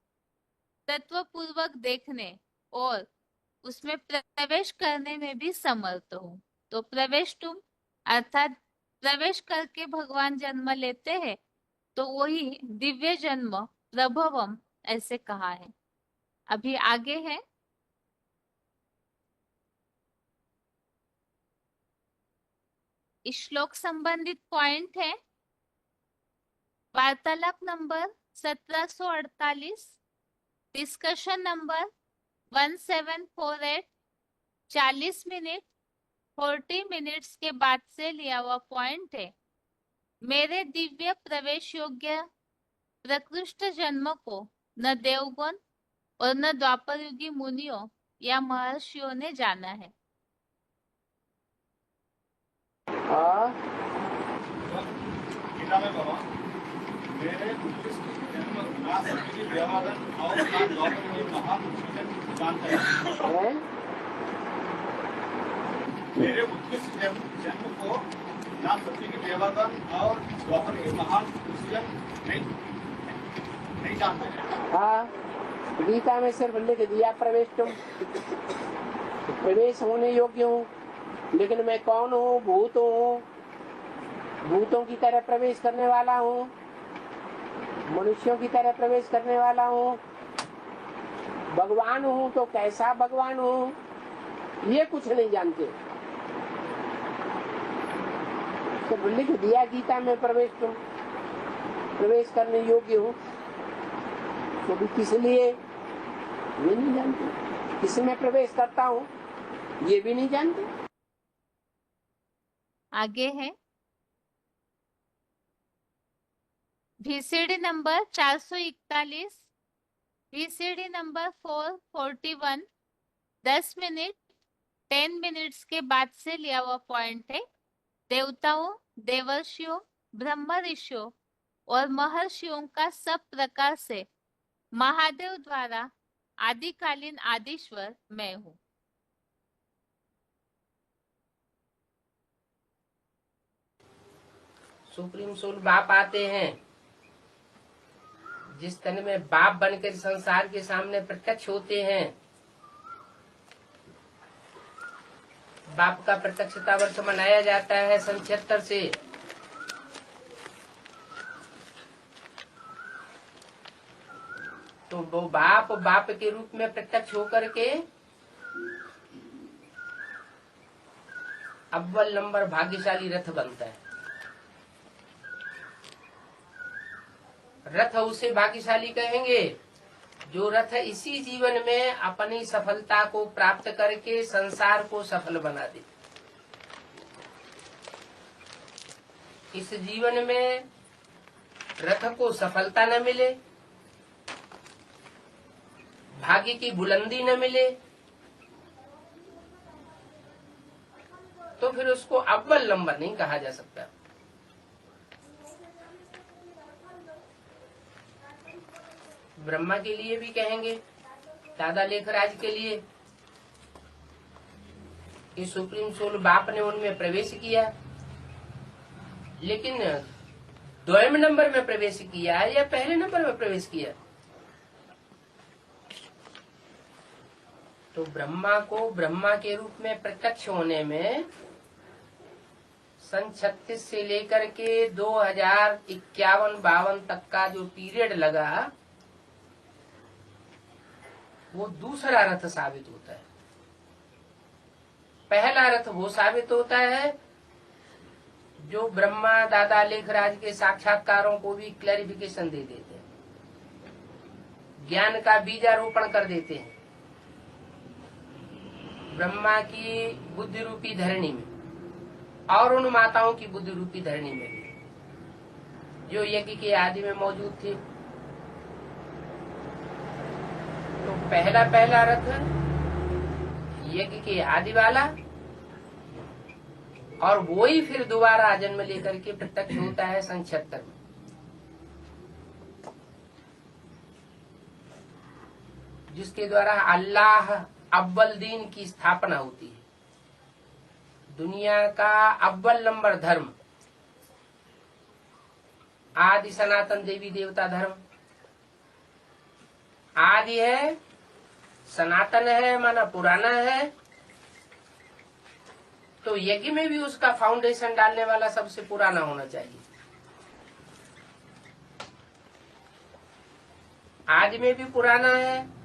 तत्वपूर्वक देखने और उसमें प्रवेश करने में भी समर्थ हूँ। तो प्रवेश तुम अर्थात प्रवेश करके भगवान जन्म लेते हैं, तो वही दिव्य जन्म प्रभवम ऐसे कहा है। अभी आगे है इस श्लोक संबंधित पॉइंट है वार्तालाप number 1748, discussion number 1748, 40 minute 40 minutes के बाद से लिया हुआ पॉइंट है। मेरे दिव्य प्रवेश योग्य प्रकृष्ट जन्म को न देवगण और न द्वापर युगी मुनियों या महर्षियों ने जाना है। गीता में बाबा मेरे उत्कृष्ट जन्म ना सभी देवागण और ना द्वापर के महापुरुषों जानते हैं। मेरे उत्कृष्ट जन्म को ना सभी के देवागण और द्वापर के महापुरुषों नहीं जानते हैं। हाँ, गीता में सिर्फ लिख दिया प्रवेश तुम, प्रवेश होने योग्य हूँ, लेकिन मैं कौन हूँ? भूत हूँ, भूतों की तरह प्रवेश करने वाला हूँ, मनुष्यों की तरह प्रवेश करने वाला हूँ, भगवान हूँ तो कैसा भगवान हूँ ये कुछ नहीं जानते। तो लिख दिया गीता में प्रवेश तुम, प्रवेश करने योग्य हूँ, तो भी किस लिए ये नहीं जानते, किस में प्रवेश करता हूँ ये भी नहीं जानते। आगे है VCD number 441, VCD number 441, 10 minute 10 minutes के बाद से लिया हुआ पॉइंट है देवताओं, देवर्षियों, ब्रह्म ऋषियों और महर्षियों का सब प्रकार से महादेव द्वारा आदिकालीन आदिश्वर मैं हूँ। सुप्रीम सोल बाप आते हैं, जिस तन में बाप बनकर संसार के सामने प्रत्यक्ष होते हैं, बाप का प्रत्यक्षता वर्ष मनाया जाता है सन 76 से। तो वो बाप के रूप में प्रत्यक्ष होकर के अव्वल नंबर भाग्यशाली रथ बनता है। रथ उसे भाग्यशाली कहेंगे जो रथ इसी जीवन में अपनी सफलता को प्राप्त करके संसार को सफल बना दे। इस जीवन में रथ को सफलता न मिले, भाग्य की बुलंदी न मिले, तो फिर उसको अव्वल नंबर नहीं कहा जा सकता। ब्रह्मा के लिए भी कहेंगे, दादा लेखराज के लिए, ये सुप्रीम सोल बाप ने उनमें प्रवेश किया, लेकिन द्वयम नंबर में प्रवेश किया या पहले नंबर में प्रवेश किया। तो ब्रह्मा को ब्रह्मा के रूप में प्रत्यक्ष होने में सन 36 से लेकर के 2051-52 तक का जो पीरियड लगा, वो दूसरा रथ साबित होता है। पहला रथ वो साबित होता है जो ब्रह्मा दादा लेखराज के साक्षात्कारों को भी क्लैरिफिकेशन दे देते हैं, ज्ञान का बीजारोपण कर देते हैं ब्रह्मा की बुद्धि रूपी धरणी में और उन माताओं की बुद्धि रूपी धरणी में भी, जो यज्ञ के आदि में मौजूद थे। तो पहला रथ यज्ञ के आदि वाला, और वो ही फिर दोबारा जन्म लेकर के प्रत्यक्ष होता है सन 76 में। जिसके द्वारा अल्लाह अव्वल दीन की स्थापना होती है। दुनिया का अव्वल नंबर धर्म आदि सनातन देवी देवता धर्म आदि है, सनातन है, माना पुराना है। तो यज्ञ में भी उसका फाउंडेशन डालने वाला सबसे पुराना होना चाहिए। आदि में भी पुराना है,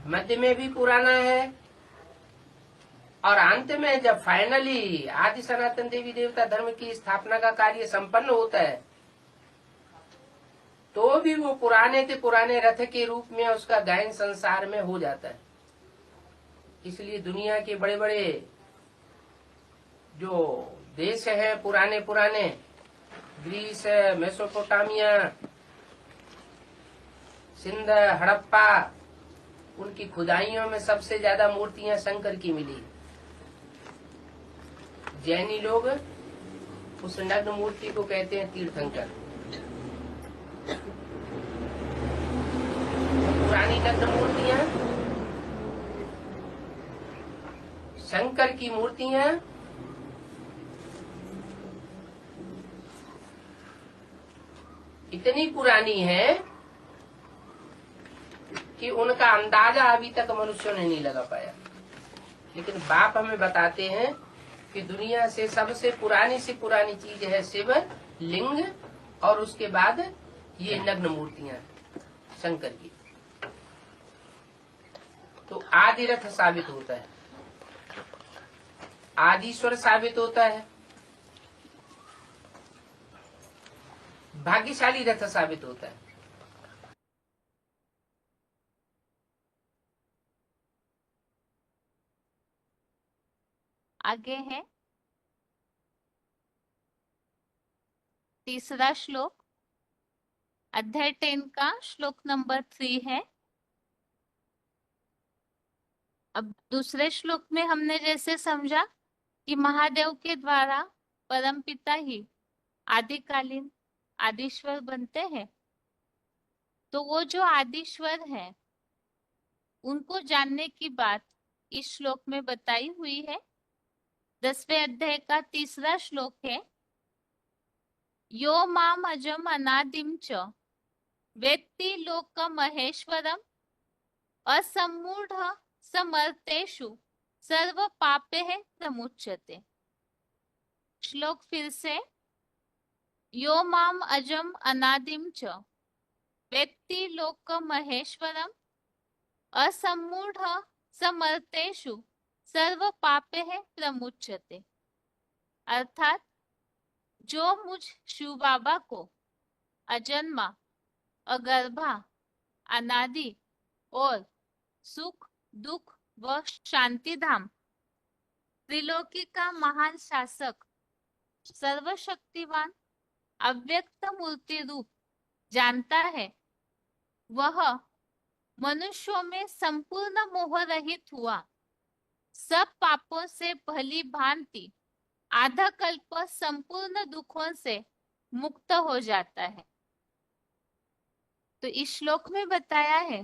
मध्य में भी पुराना है, और अंत में जब फाइनली आदि सनातन देवी देवता धर्म की स्थापना का कार्य संपन्न होता है, तो भी वो पुराने के पुराने रथ के रूप में उसका गायन संसार में हो जाता है। इसलिए दुनिया के बड़े बड़े जो देश है पुराने पुराने, ग्रीस, मेसोपोटामिया, सिंध, हड़प्पा, उनकी खुदाइयों में सबसे ज्यादा मूर्तियां शंकर की मिली। जैनी लोग उस नग्न मूर्ति को कहते हैं तीर्थंकर। पुरानी नग्न मूर्तियां, शंकर की मूर्तियां, इतनी पुरानी है कि उनका अंदाजा अभी तक मनुष्यों ने नहीं लगा पाया। लेकिन बाप हमें बताते हैं कि दुनिया से सबसे पुरानी से पुरानी चीज है शिव लिंग, और उसके बाद ये नग्न मूर्तियां शंकर की। तो आदि रथ साबित होता है, आदिश्वर साबित होता है, भाग्यशाली रथ साबित होता है। आगे है तीसरा श्लोक, अध्याय 10 का श्लोक नंबर 3 है। अब दूसरे श्लोक में हमने जैसे समझा कि महादेव के द्वारा परमपिता ही आदिकालीन आदिश्वर बनते हैं, तो वो जो आदिश्वर है उनको जानने की बात इस श्लोक में बताई हुई है। 10वें अध्याय का तीसरा श्लोक है, यो माम अजम अनादिम च वेत्ति लोक महेश्वरम असमूढ़ समर्थेषु सर्व पापे है प्रमुच्यते। श्लोक फिर से। यो माम अजम अनादिम च वेत्ति लोक महेश्वरम असमूढ़ समर्तेषु सर्व पापे है प्रमुच्यते। अर्थात जो मुझ शिव बाबा को अजन्मा, अगर्भा, अनादि और सुख, दुख व शांति धाम, त्रिलोकी का महान शासक, सर्वशक्तिवान, अव्यक्त मूर्ति रूप जानता है, वह मनुष्यों में संपूर्ण मोह रहित हुआ सब पापों से भली भांति आधा कल्प संपूर्ण दुखों से मुक्त हो जाता है। तो इस श्लोक में बताया है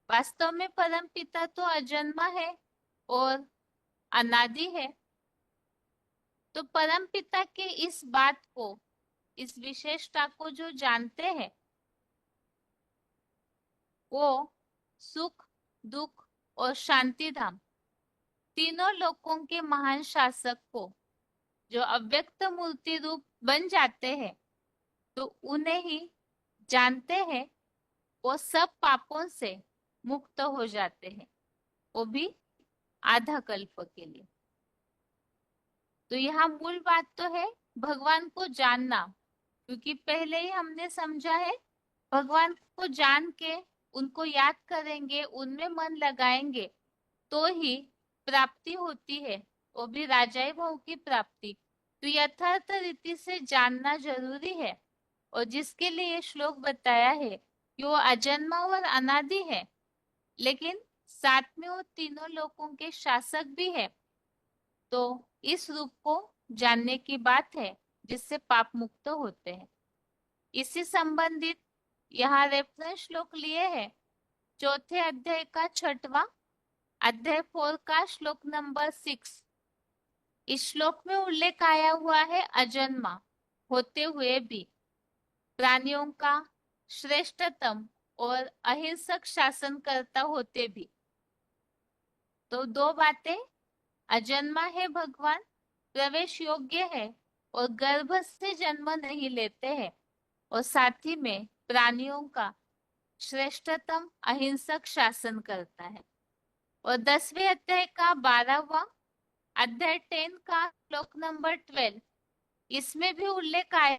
वास्तव में परम पिता तो अजन्मा है और अनादि है। तो परम पिता के इस बात को, इस विशेषता को जो जानते हैं, वो सुख, दुख और शांति धाम तीनों लोकों के महान शासक को जो अव्यक्त मूर्ति रूप बन जाते हैं, तो उन्हें ही जानते हैं, वो सब पापों से मुक्त हो जाते हैं, वो भी आधा कल्प के लिए। तो यहाँ मूल बात तो है भगवान को जानना, क्योंकि पहले ही हमने समझा है भगवान को जान के उनको याद करेंगे, उनमें मन लगाएंगे तो ही प्राप्ति होती है, वो भी राजाई भाव की प्राप्ति। तो यथार्थ रीति से जानना जरूरी है, और जिसके लिए ये श्लोक बताया है कि वो अजन्मा और अनादि है, लेकिन साथ में वो तीनों लोकों के शासक भी है। तो इस रूप को जानने की बात है जिससे पाप मुक्त होते हैं। इसी संबंधित यहाँ रेफरेंस श्लोक लिए है चौथे अध्याय का 6वां अध्याय 4 का श्लोक नंबर 6। इस श्लोक में उल्लेख आया हुआ है अजन्मा होते हुए भी प्राणियों का श्रेष्ठतम और अहिंसक शासनकर्ता होते भी। तो दो बातें, अजन्मा है भगवान, प्रवेश योग्य है और गर्भ से जन्म नहीं लेते हैं, और साथ ही में प्राणियों का श्रेष्ठतम अहिंसक शासन करता है। और 10वें अध्याय का 12वां अध्याय 10 का श्लोक नंबर 12, इसमें भी उल्लेख आया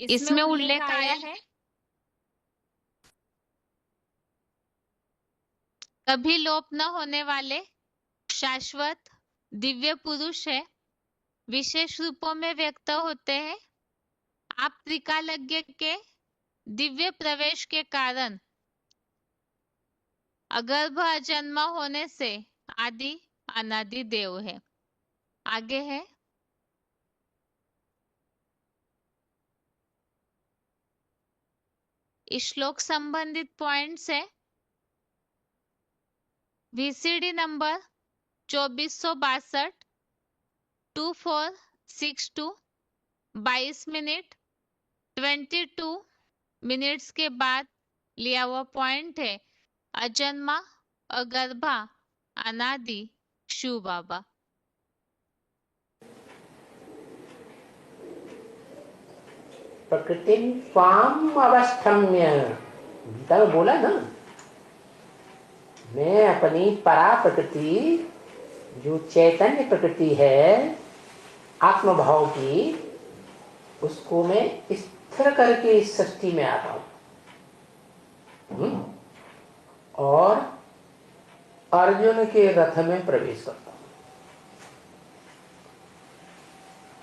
इसमें उल्लेख आया है कभी लोप न होने वाले शाश्वत दिव्य पुरुष है, विशेष रूपों में व्यक्त होते हैं। आप त्रिकालज्ञ के दिव्य प्रवेश के कारण अगर्भ अजन्मा होने से आदि अनादि देव है। आगे है इस श्लोक संबंधित पॉइंट्स है VCD नंबर 2462 2462 22 मिनट 22 मिनट्स के बाद लिया हुआ पॉइंट है अजन्मा, अगर्भा, अनादि शिव बाबा। प्रकृति स्वाम अवस्थम्य, गीता में बोला ना, मैं अपनी परा प्रकृति जो चैतन्य प्रकृति है आत्म भाव की, उसको मैं स्थिर करके इस सृष्टि में आता हूं और अर्जुन के रथ में प्रवेश करता हूं।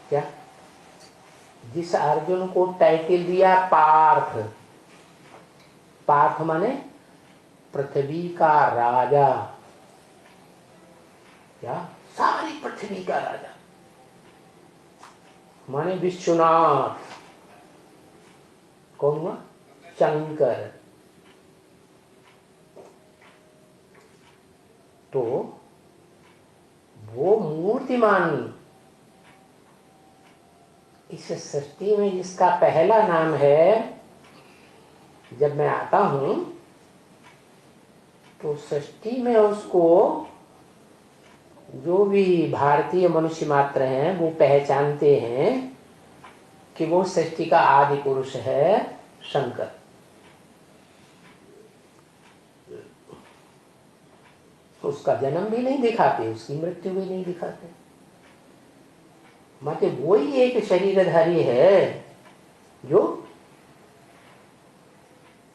क्या? जिस अर्जुन को टाइटल दिया पार्थ, पार्थ माने पृथ्वी का राजा, क्या सारी पृथ्वी का राजा माने विश्वनाथ। कौन हुआ? शंकर। तो वो मूर्तिमान इस सृष्टि में जिसका पहला नाम है, जब मैं आता हूं तो सृष्टि में उसको जो भी भारतीय मनुष्य मात्र हैं वो पहचानते हैं कि वो सृष्टि का आदि पुरुष है शंकर। उसका जन्म भी नहीं दिखाते, उसकी मृत्यु भी नहीं दिखाते, माते वही एक शरीरधारी है जो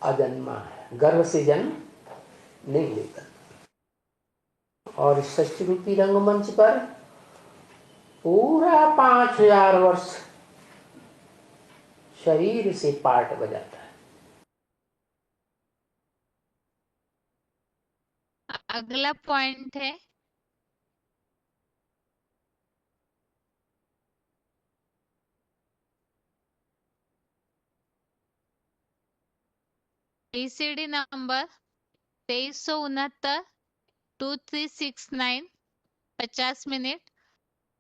अजन्मा है, गर्भ से जन्म नहीं लेता। और सृष्टि रूपी रंगमंच पर पूरा 5000 वर्ष शरीर से पार्ट बजाता है। अगला पॉइंट है ACD नंबर 2369 2369 50 मिनट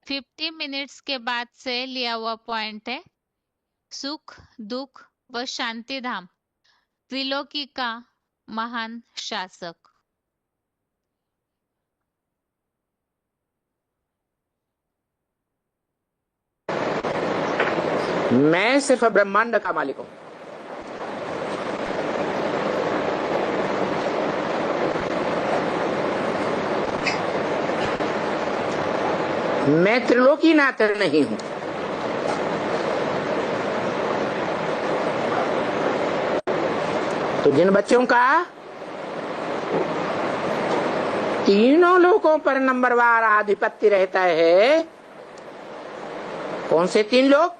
50 मिनट्स के बाद से लिया हुआ पॉइंट है। सुख दुख व शांति धाम त्रिलोकी का महान शासक। मैं सिर्फ ब्रह्मांड का मालिक हूं। मैं त्रिलोकीनाथ नहीं हूं। तो जिन बच्चों का तीनों लोकों पर नंबरवार आधिपत्य रहता है, कौन से 3 लोक?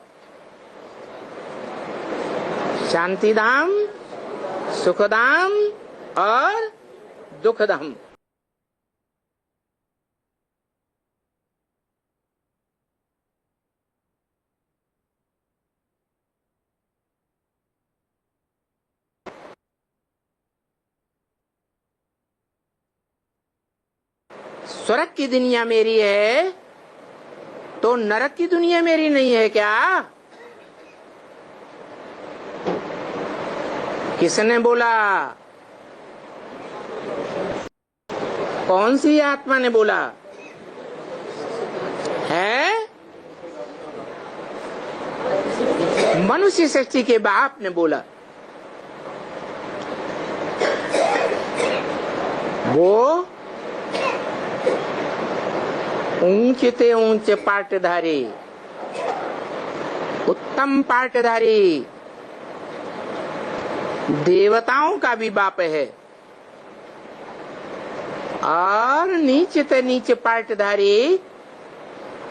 शांतिधाम, सुखधाम और दुखधाम। स्वर्ग की दुनिया मेरी है तो नरक की दुनिया मेरी नहीं है क्या? किसने बोला? कौन सी आत्मा ने बोला है? मनुष्य सृष्टि के बाप ने बोला। वो ऊंचे ऊंचे पाटधारी, उत्तम पाटधारी देवताओं का भी बाप है और नीचे नीचे पाटधारी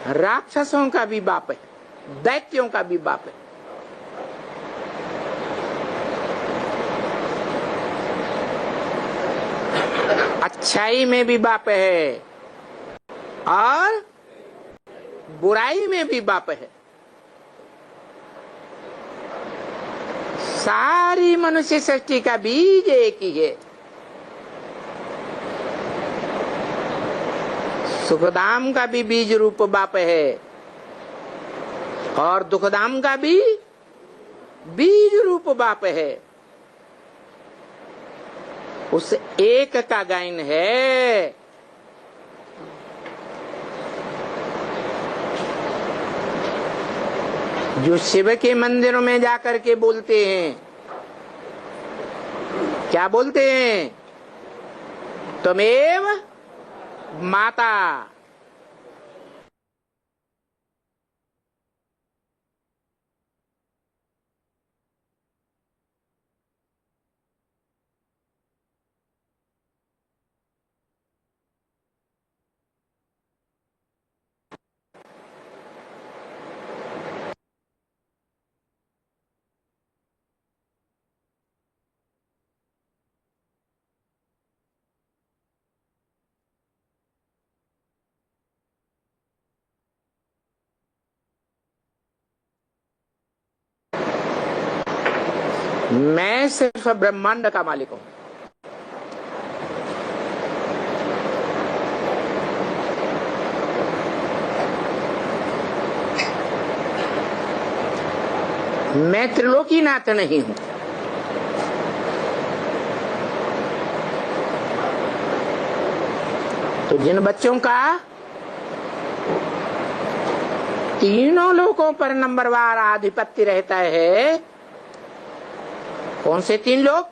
राक्षसों का भी बाप है, दैत्यों का भी बाप है। अच्छाई में भी बाप है और बुराई में भी बाप है। सारी मनुष्य सृष्टि का बीज एक ही है। सुखधाम का भी बीज रूप बाप है और दुखधाम का भी बीज रूप बाप है। उस एक का गायन है। जो शिव के मंदिरों में जाकर के बोलते हैं, क्या बोलते हैं? त्वमेव माता। मैं सिर्फ ब्रह्मांड का मालिक हूं। मैं त्रिलोकीनाथ नहीं हूं। तो जिन बच्चों का तीनों लोकों पर नंबरवार आधिपत्य रहता है, कौन से 3 लोक?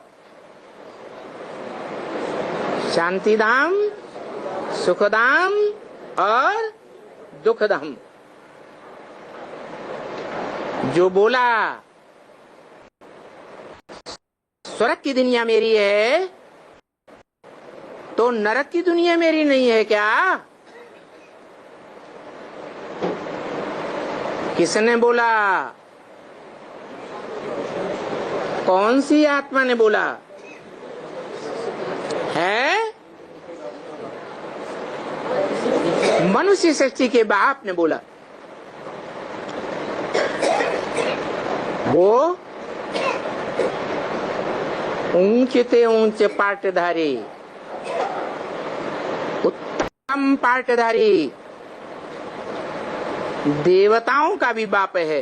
शांतिधाम, सुखधाम और दुखधाम। जो बोला स्वर्ग की दुनिया मेरी है तो नरक की दुनिया मेरी नहीं है क्या? किसने बोला? कौन सी आत्मा ने बोला है? मनुष्य सृष्टि के बाप ने बोला। वो ऊंचे ऊंचे पाटधारी, उत्तम पाटधारी देवताओं का भी बाप है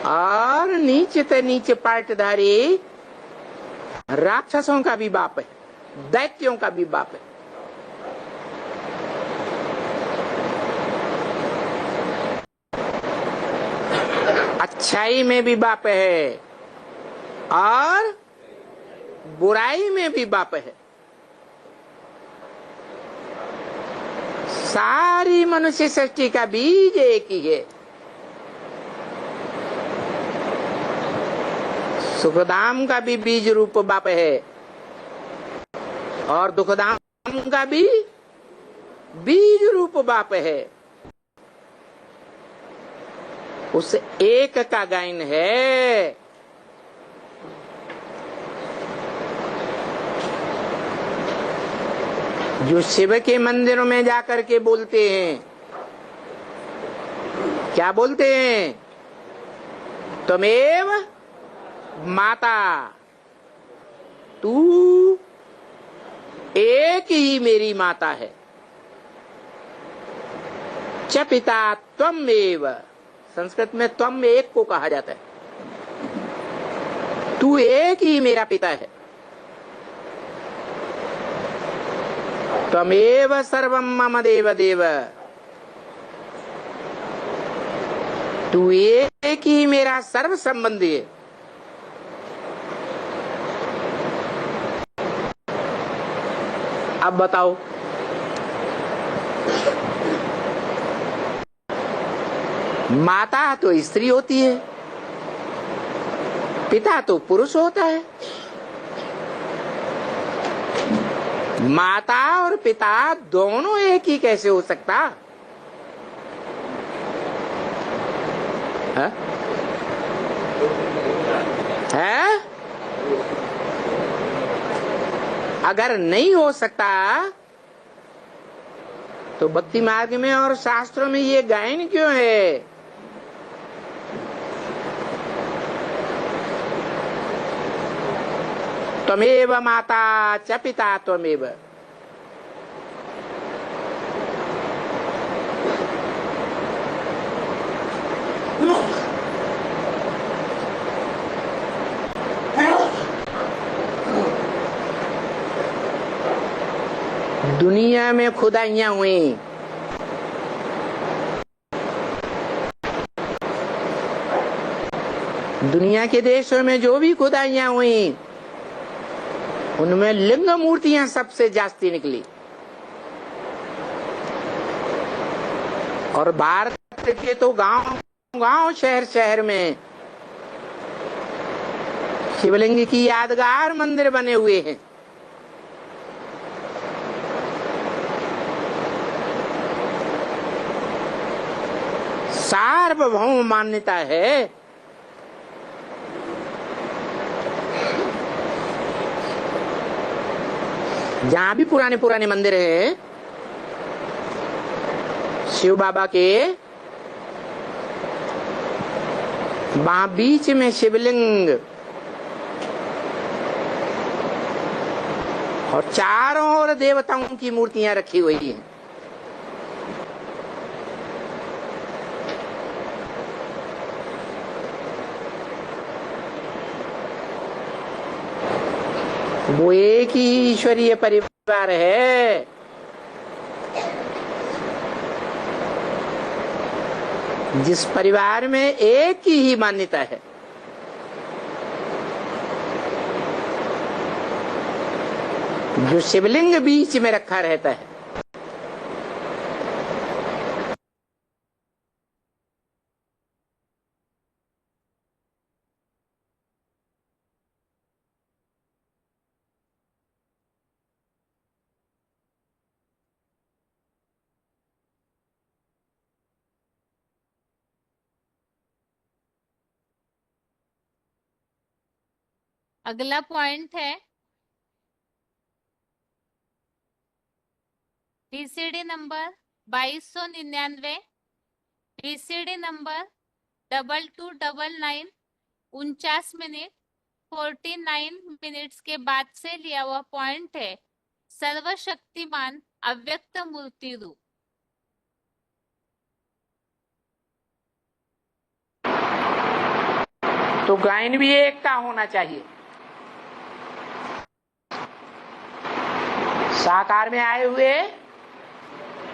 और नीचे से नीचे पाटधारी राक्षसों का भी बाप है, दैत्यों का भी बाप है। अच्छाई में भी बाप है और बुराई में भी बाप है। सारी मनुष्य सृष्टि का बीज एक ही है। सुखधाम का भी बीज रूप बाप है और दुखधाम का भी बीज रूप बाप है। उस एक का गायन है। जो शिव के मंदिरों में जाकर के बोलते हैं, क्या बोलते हैं? त्वमेव माता, तू एक ही मेरी माता है। च पिता त्वमेव, संस्कृत में त्वम एक को कहा जाता है। तू एक ही मेरा पिता है। त्वमेव सर्वम मम देव देव, तू एक ही मेरा सर्व संबंधी है। अब बताओ, माता तो स्त्री होती है, पिता तो पुरुष होता है। माता और पिता दोनों एक ही कैसे हो सकता है? अगर नहीं हो सकता तो भक्ति मार्ग में और शास्त्रों में ये गायन क्यों है? त्वमेव माता च पिता त्वमेव। दुनिया में खुदाइयां हुई, दुनिया के देशों में जो भी खुदाइयां हुई उनमें लिंग मूर्तियां सबसे जास्ती निकली। और भारत के तो गांव शहर शहर में शिवलिंग की यादगार मंदिर बने हुए हैं। सार्वभौम मान्यता है। जहां भी पुराने पुराने मंदिर हैं शिव बाबा के, वहां बीच में शिवलिंग और चारों ओर देवताओं की मूर्तियां रखी हुई हैं। वो एक ही ईश्वरीय परिवार है। जिस परिवार में एक की ही मान्यता है। जो शिवलिंग बीच में रखा रहता है। अगला पॉइंट है डीसीडी नंबर 2299, डीसीडी नंबर 2299 49 मिनट 49 मिनट्स के बाद से लिया हुआ पॉइंट है सर्वशक्तिमान अव्यक्त मूर्ति रूप। तो गायन भी एक का होना चाहिए। साकार में आए हुए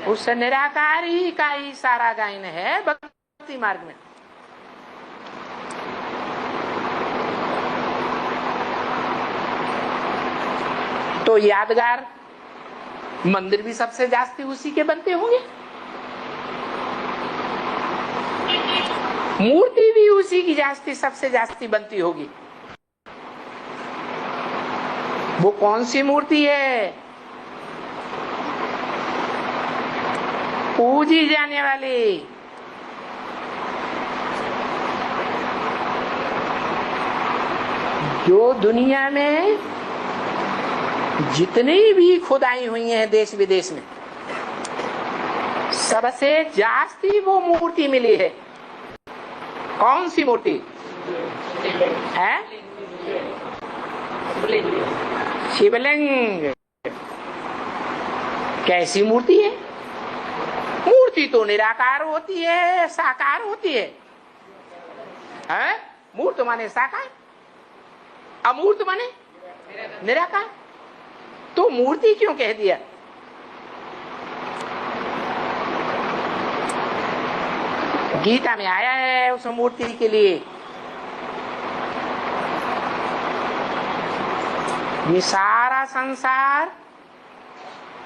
उस निराकार ही का ही सारा गायन है भक्ति मार्ग में। तो यादगार मंदिर भी सबसे जास्ती उसी के बनते होंगे, मूर्ति भी उसी की जास्ती सबसे जास्ती बनती होगी। वो कौन सी मूर्ति है? पूजी जाने वाली। जो दुनिया में जितनी भी खुदाई हुई हैं देश विदेश में, सबसे जास्ती वो मूर्ति मिली है। कौन सी मूर्ति है? शिवलिंग। कैसी मूर्ति है? मूर्ति तो निराकार होती है, साकार होती है। मूर्त माने साकार, अमूर्त माने निराकार। तो मूर्ति क्यों कह दिया? गीता में आया है उस मूर्ति के लिए। ये सारा संसार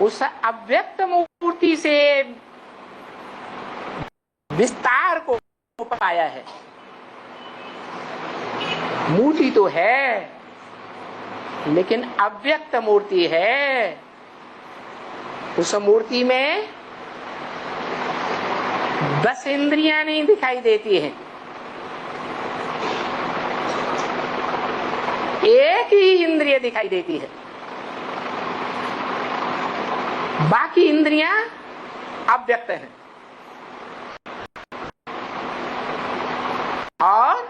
उस अव्यक्त मूर्ति से विस्तार को पाया है। मूर्ति तो है लेकिन अव्यक्त मूर्ति है। उस मूर्ति में 10 इंद्रियां नहीं दिखाई देती हैं, एक ही इंद्रिय दिखाई देती है। बाकी इंद्रियां अव्यक्त हैं। और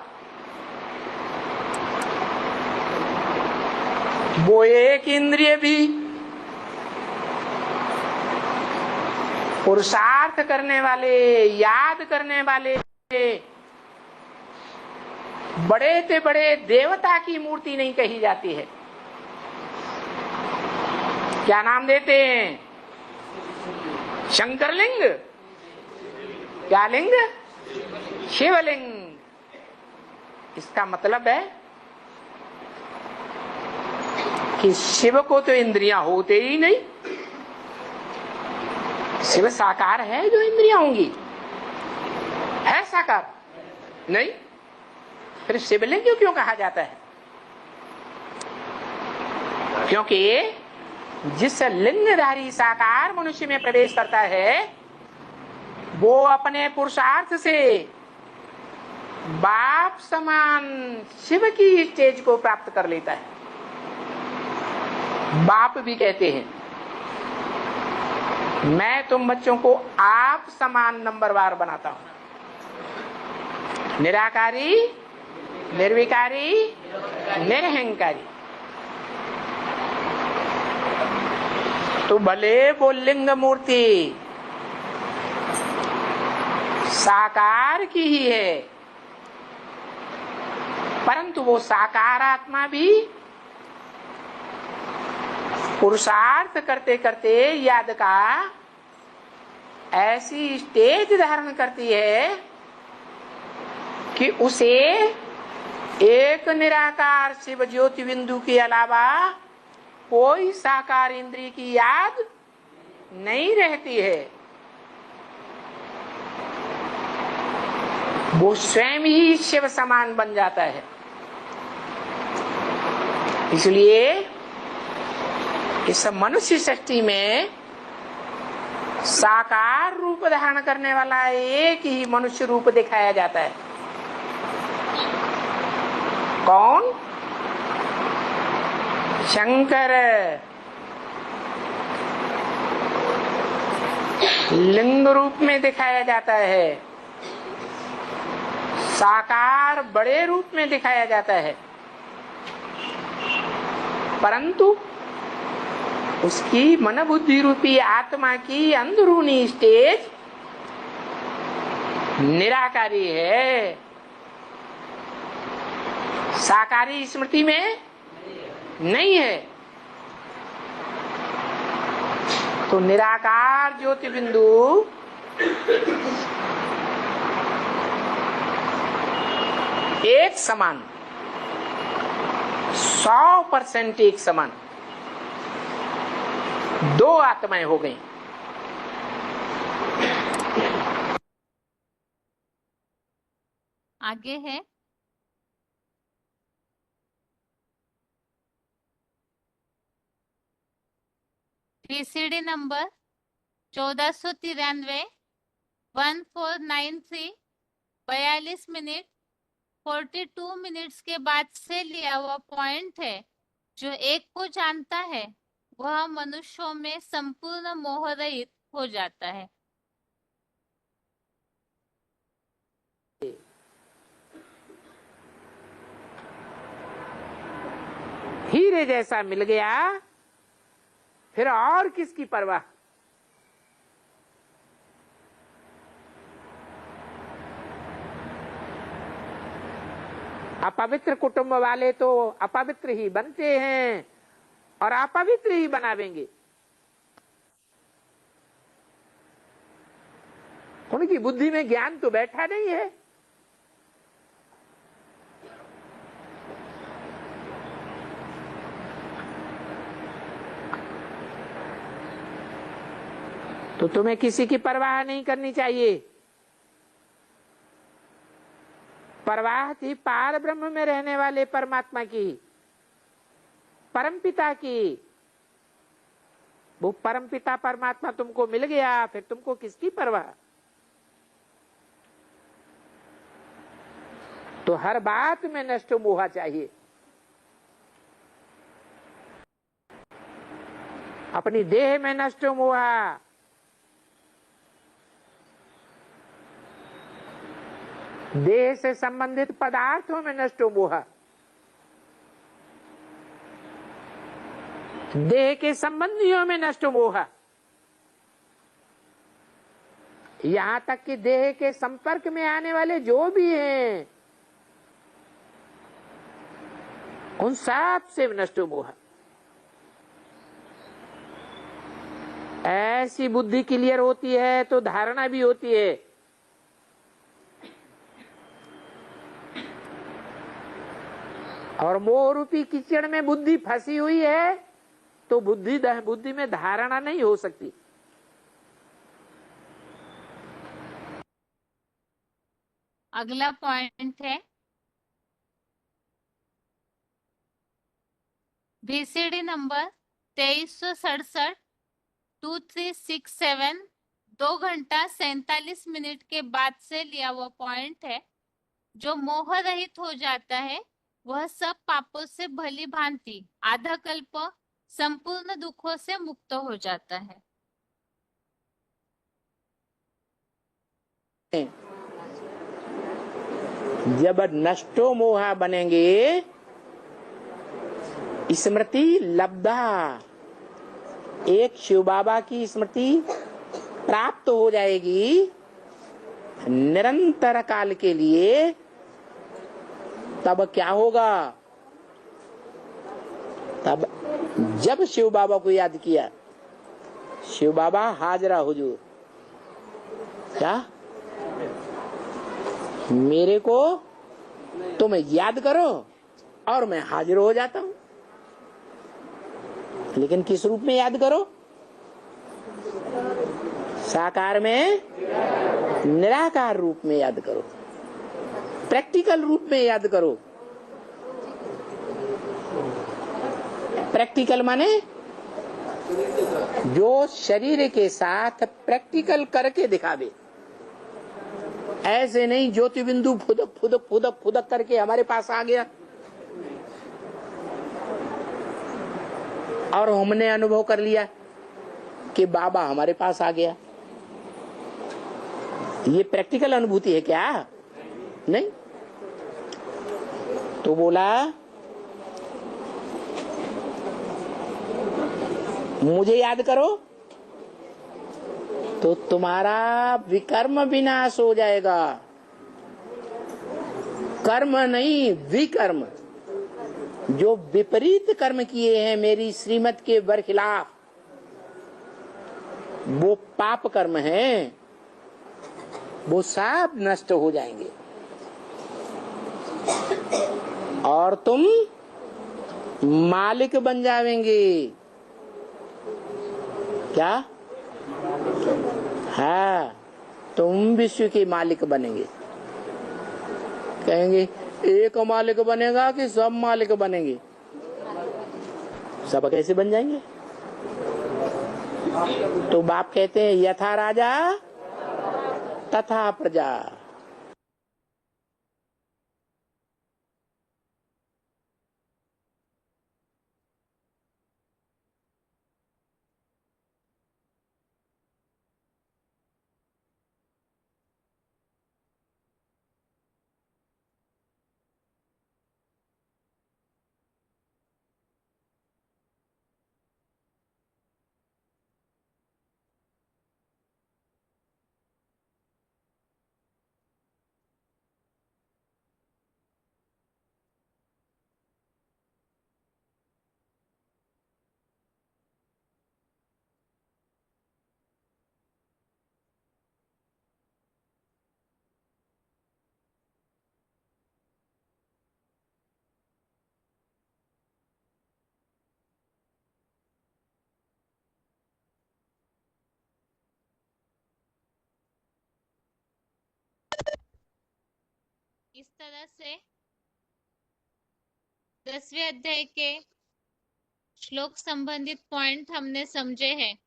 वो एक इंद्रिय भी पुरुषार्थ करने वाले, याद करने वाले बड़े से बड़े देवता की मूर्ति नहीं कही जाती है। क्या नाम देते हैं? शंकरलिंग। क्या लिंग? शिवलिंग। इसका मतलब है कि शिव को तो इंद्रियां होते ही नहीं। शिव साकार है जो इंद्रियां होंगी? है साकार? नहीं। फिर शिवलिंग क्यों कहा जाता है? क्योंकि जिस लिंगधारी साकार मनुष्य में प्रवेश करता है वो अपने पुरुषार्थ से बाप समान शिव की स्टेज को प्राप्त कर लेता है। बाप भी कहते हैं मैं तुम बच्चों को आप समान नंबरवार बनाता हूं। निराकारी, निर्विकारी, निरहंकारी। तो भले वो लिंग मूर्ति साकार की ही है, परंतु वो साकार आत्मा भी पुरुषार्थ करते करते याद का ऐसी स्टेज धारण करती है कि उसे एक निराकार शिव ज्योति बिंदु के अलावा कोई साकार इंद्रिय की याद नहीं रहती है। वो स्वयं ही शिव समान बन जाता है। इसलिए इस मनुष्य सृष्टि में साकार रूप धारण करने वाला एक ही मनुष्य रूप दिखाया जाता है। कौन? शंकर। लिंग रूप में दिखाया जाता है, साकार बड़े रूप में दिखाया जाता है, परंतु उसकी मन बुद्धि रूपी आत्मा की अंदरूनी स्टेज निराकारी है, साकारी स्मृति में नहीं है। तो निराकार ज्योति बिंदु एक समान, 100% एक समान दो आत्माएं हो गई। आगे है PCD नंबर 1493 1493 42 मिनट 42 मिनट्स के बाद से लिया हुआ पॉइंट है। जो एक को जानता है वह मनुष्यों में संपूर्ण मोह रहित हो जाता है। हीरे जैसा मिल गया, फिर और किसकी परवाह। अपवित्र कुटुंब वाले तो अपवित्र ही बनते हैं और अपवित्र ही बनावेंगे। उनकी बुद्धि में ज्ञान तो बैठा नहीं है। तो तुम्हें किसी की परवाह नहीं करनी चाहिए। परवाह थी पार ब्रह्म में रहने वाले परमात्मा की, परमपिता की। वो परमपिता परमात्मा तुमको मिल गया, फिर तुमको किसकी परवाह। तो हर बात में नष्ट मोह चाहिए। अपनी देह में नष्ट मोह, देह से संबंधित पदार्थों में नष्ट मोह, देह के संबंधियों में नष्ट मोह, यहां तक कि देह के संपर्क में आने वाले जो भी हैं उन सब से नष्ट मोह। ऐसी बुद्धि क्लियर होती है तो धारणा भी होती है। और मोह रूपी कीचड़ में बुद्धि फंसी हुई है तो बुद्धि में धारणा नहीं हो सकती। अगला पॉइंट है VCD नंबर 2367 2367 2 घंटा 47 मिनट के बाद से लिया हुआ पॉइंट है। जो मोह रहित हो जाता है वह सब पापों से भली भांति आधा कल्प संपूर्ण दुखों से मुक्त हो जाता है। जब नष्टो मोहा बनेंगे, स्मृति लब्धा, एक शिव बाबा की स्मृति प्राप्त हो जाएगी निरंतर काल के लिए, तब क्या होगा? तब जब शिव बाबा को याद किया, शिव बाबा हाजरा हुजूर, क्या मेरे को तुम याद करो और मैं हाजिर हो जाता हूं। लेकिन किस रूप में याद करो? साकार में, निराकार रूप में याद करो, प्रैक्टिकल रूप में याद करो। प्रैक्टिकल माने जो शरीर के साथ प्रैक्टिकल करके दिखावे। ऐसे नहीं ज्योति बिंदु फुदक फुदक फुदक फुदक करके हमारे पास आ गया और हमने अनुभव कर लिया कि बाबा हमारे पास आ गया। ये प्रैक्टिकल अनुभूति है क्या? नहीं। तो बोला मुझे याद करो तो तुम्हारा विकर्म विनाश हो जाएगा। कर्म नहीं, विकर्म। जो विपरीत कर्म किए हैं मेरी श्रीमत के बरखिलाफ, वो पाप कर्म हैं, वो सब नष्ट हो जाएंगे और तुम मालिक बन जाएंगे। क्या? हाँ, तुम विश्व के मालिक बनेंगे। कहेंगे एक मालिक बनेगा कि सब मालिक बनेंगे? सब कैसे बन जाएंगे? तो बाप कहते हैं यथा राजा तथा प्रजा। इस तरह से 10वें अध्याय के श्लोक संबंधित पॉइंट हमने समझे हैं।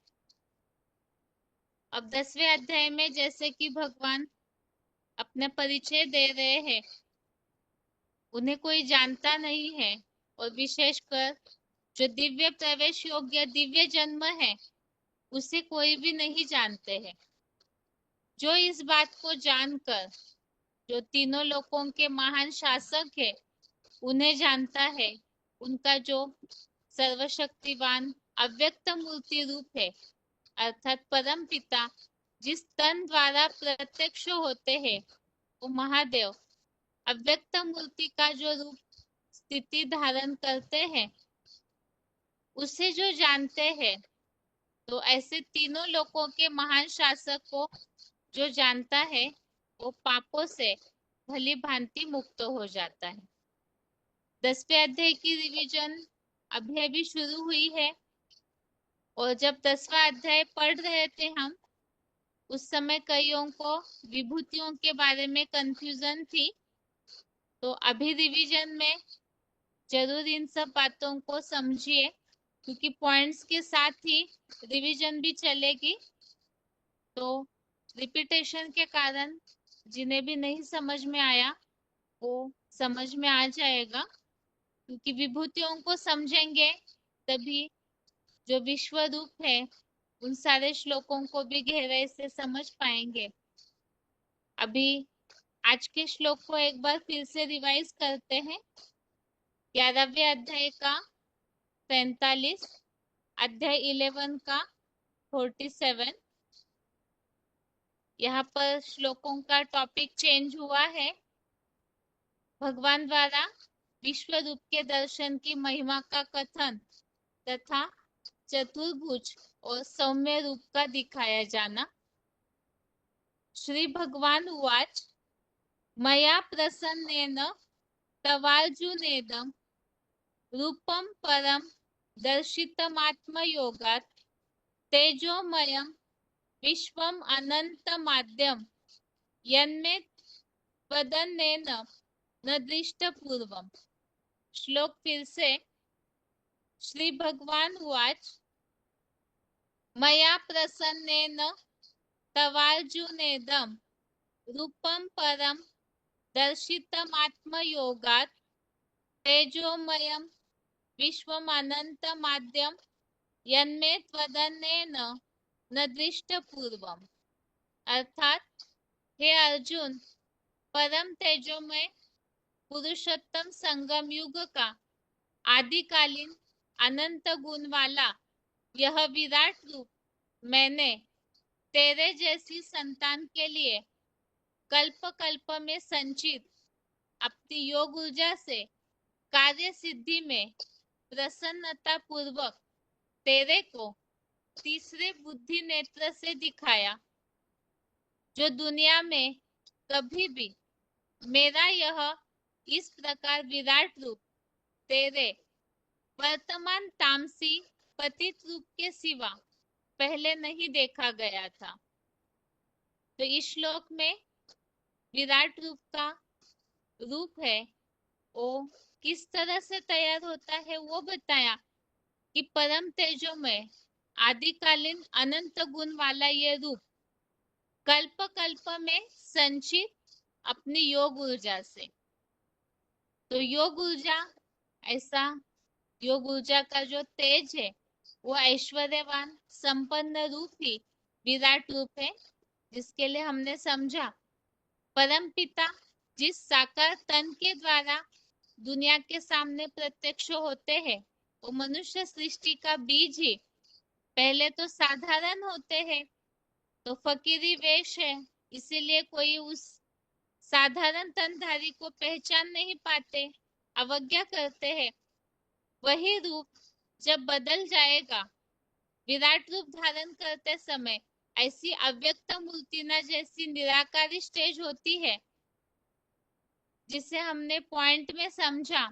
अब 10वें अध्याय में जैसे कि भगवान अपने परिचय दे रहे हैं, उन्हें कोई जानता नहीं है और विशेषकर जो दिव्य प्रवेश योग्य दिव्य जन्म है उसे कोई भी नहीं जानते हैं। जो इस बात को जानकर जो तीनों लोकों के महान शासक है उन्हें जानता है, उनका जो सर्वशक्तिवान अव्यक्त मूर्ति रूप है अर्थात परम पिता जिस तन द्वारा प्रत्यक्ष होते हैं, वो महादेव अव्यक्त मूर्ति का जो रूप स्थिति धारण करते हैं, उसे जो जानते हैं, तो ऐसे तीनों लोकों के महान शासक को जो जानता है वो पापों से भली भांति मुक्त हो जाता है। 10वें अध्याय की रिवीजन अभी अभी शुरू हुई है और जब 10वां अध्याय पढ़ रहे थे हम, उस समय कईयों को विभूतियों के बारे में कंफ्यूजन थी। तो अभी रिवीजन में जरूर इन सब बातों को समझिए, क्योंकि पॉइंट्स के साथ ही रिवीजन भी चलेगी। तो रिपीटेशन के कारण जिन्हें भी नहीं समझ में आया वो समझ में आ जाएगा, क्योंकि विभूतियों को समझेंगे तभी जो विश्व रूप है उन सारे श्लोकों को भी गहराई से समझ पाएंगे। अभी आज के श्लोक को एक बार फिर से रिवाइज करते हैं। 11वें अध्याय का 45, अध्याय 11 का 47। यहाँ पर श्लोकों का टॉपिक चेंज हुआ है। भगवान द्वारा विश्व रूप के दर्शन की महिमा का कथन तथा चतुर्भुज और सौम्य रूप का दिखाया जाना। श्री भगवान उवाच मया प्रसन्नेन तवार्जुनेदं रूपं परं दर्शितमात्मयोगात् तेजोमयं विश्वम् अनन्तमाद्यं यन्मे त्वदन्येन न दृष्टपूर्वम्। श्लोक फिर से। श्री भगवान उवाच मया प्रसन्नेन तवार्जुनेदं रूपं परं दर्शितमात्मयोगात् तेजोमयं विश्वमनन्तमाद्यं यन्मे त्वदन्येन न दृष्टपूर्वम्। अर्थात हे अर्जुन, परम तेजोमय पुरुषोत्तम संगम युग का आदिकालीन अनंत गुण वाला यह विराट रूप मैंने तेरे जैसी संतान के लिए कल्प कल्प में संचित अपनी योग ऊर्जा से कार्य सिद्धि में प्रसन्नता पूर्वक तेरे को तीसरे बुद्धि नेत्र से दिखाया, जो दुनिया में कभी भी मेरा यह इस प्रकार विराट रूप तेरे वर्तमान तामसी पतित रूप के सिवा पहले नहीं देखा गया था। तो इस श्लोक में विराट रूप का रूप है वो किस तरह से तैयार होता है वो बताया कि परम तेजोमय आदिकालीन अनंत गुण वाला ये रूप कल्प कल्प में संचित अपनी योग ऊर्जा से। तो योग ऊर्जा ऐसा योग ऊर्जा का जो तेज है वो ऐश्वर्यवान संपन्न रूप ही विराट रूप है, जिसके लिए हमने समझा परम पिता जिस साकार तन के द्वारा दुनिया के सामने प्रत्यक्ष होते हैं वो मनुष्य सृष्टि का बीज ही पहले तो साधारण होते हैं, तो फकीरी वेश है, इसीलिए कोई उस साधारण तनधारी को पहचान नहीं पाते, अवज्ञा करते हैं। वही रूप जब बदल जाएगा विराट रूप धारण करते समय ऐसी अव्यक्त मूर्तिना जैसी निराकारी स्टेज होती है, जिसे हमने पॉइंट में समझा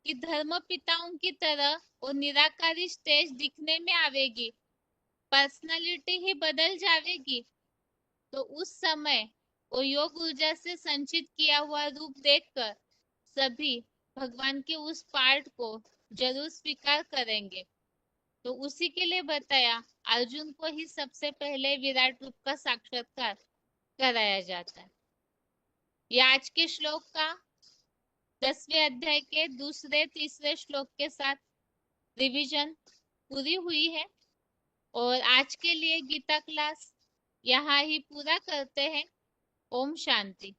कि धर्म पिताओं की तरह वो निराकारी स्टेज दिखने में आवेगी, पर्सनालिटी ही बदल जाएगी। तो उस समय वो योग ऊर्जा से संचित किया हुआ रूप देखकर सभी भगवान के उस पार्ट को जरूर स्वीकार करेंगे। तो उसी के लिए बताया अर्जुन को ही सबसे पहले विराट रूप का साक्षात्कार कराया जाता है। ये आज के श्लोक का 10वें अध्याय के दूसरे तीसरे श्लोक के साथ रिवीजन पूरी हुई है और आज के लिए गीता क्लास यहाँ ही पूरा करते हैं। ओम शांति।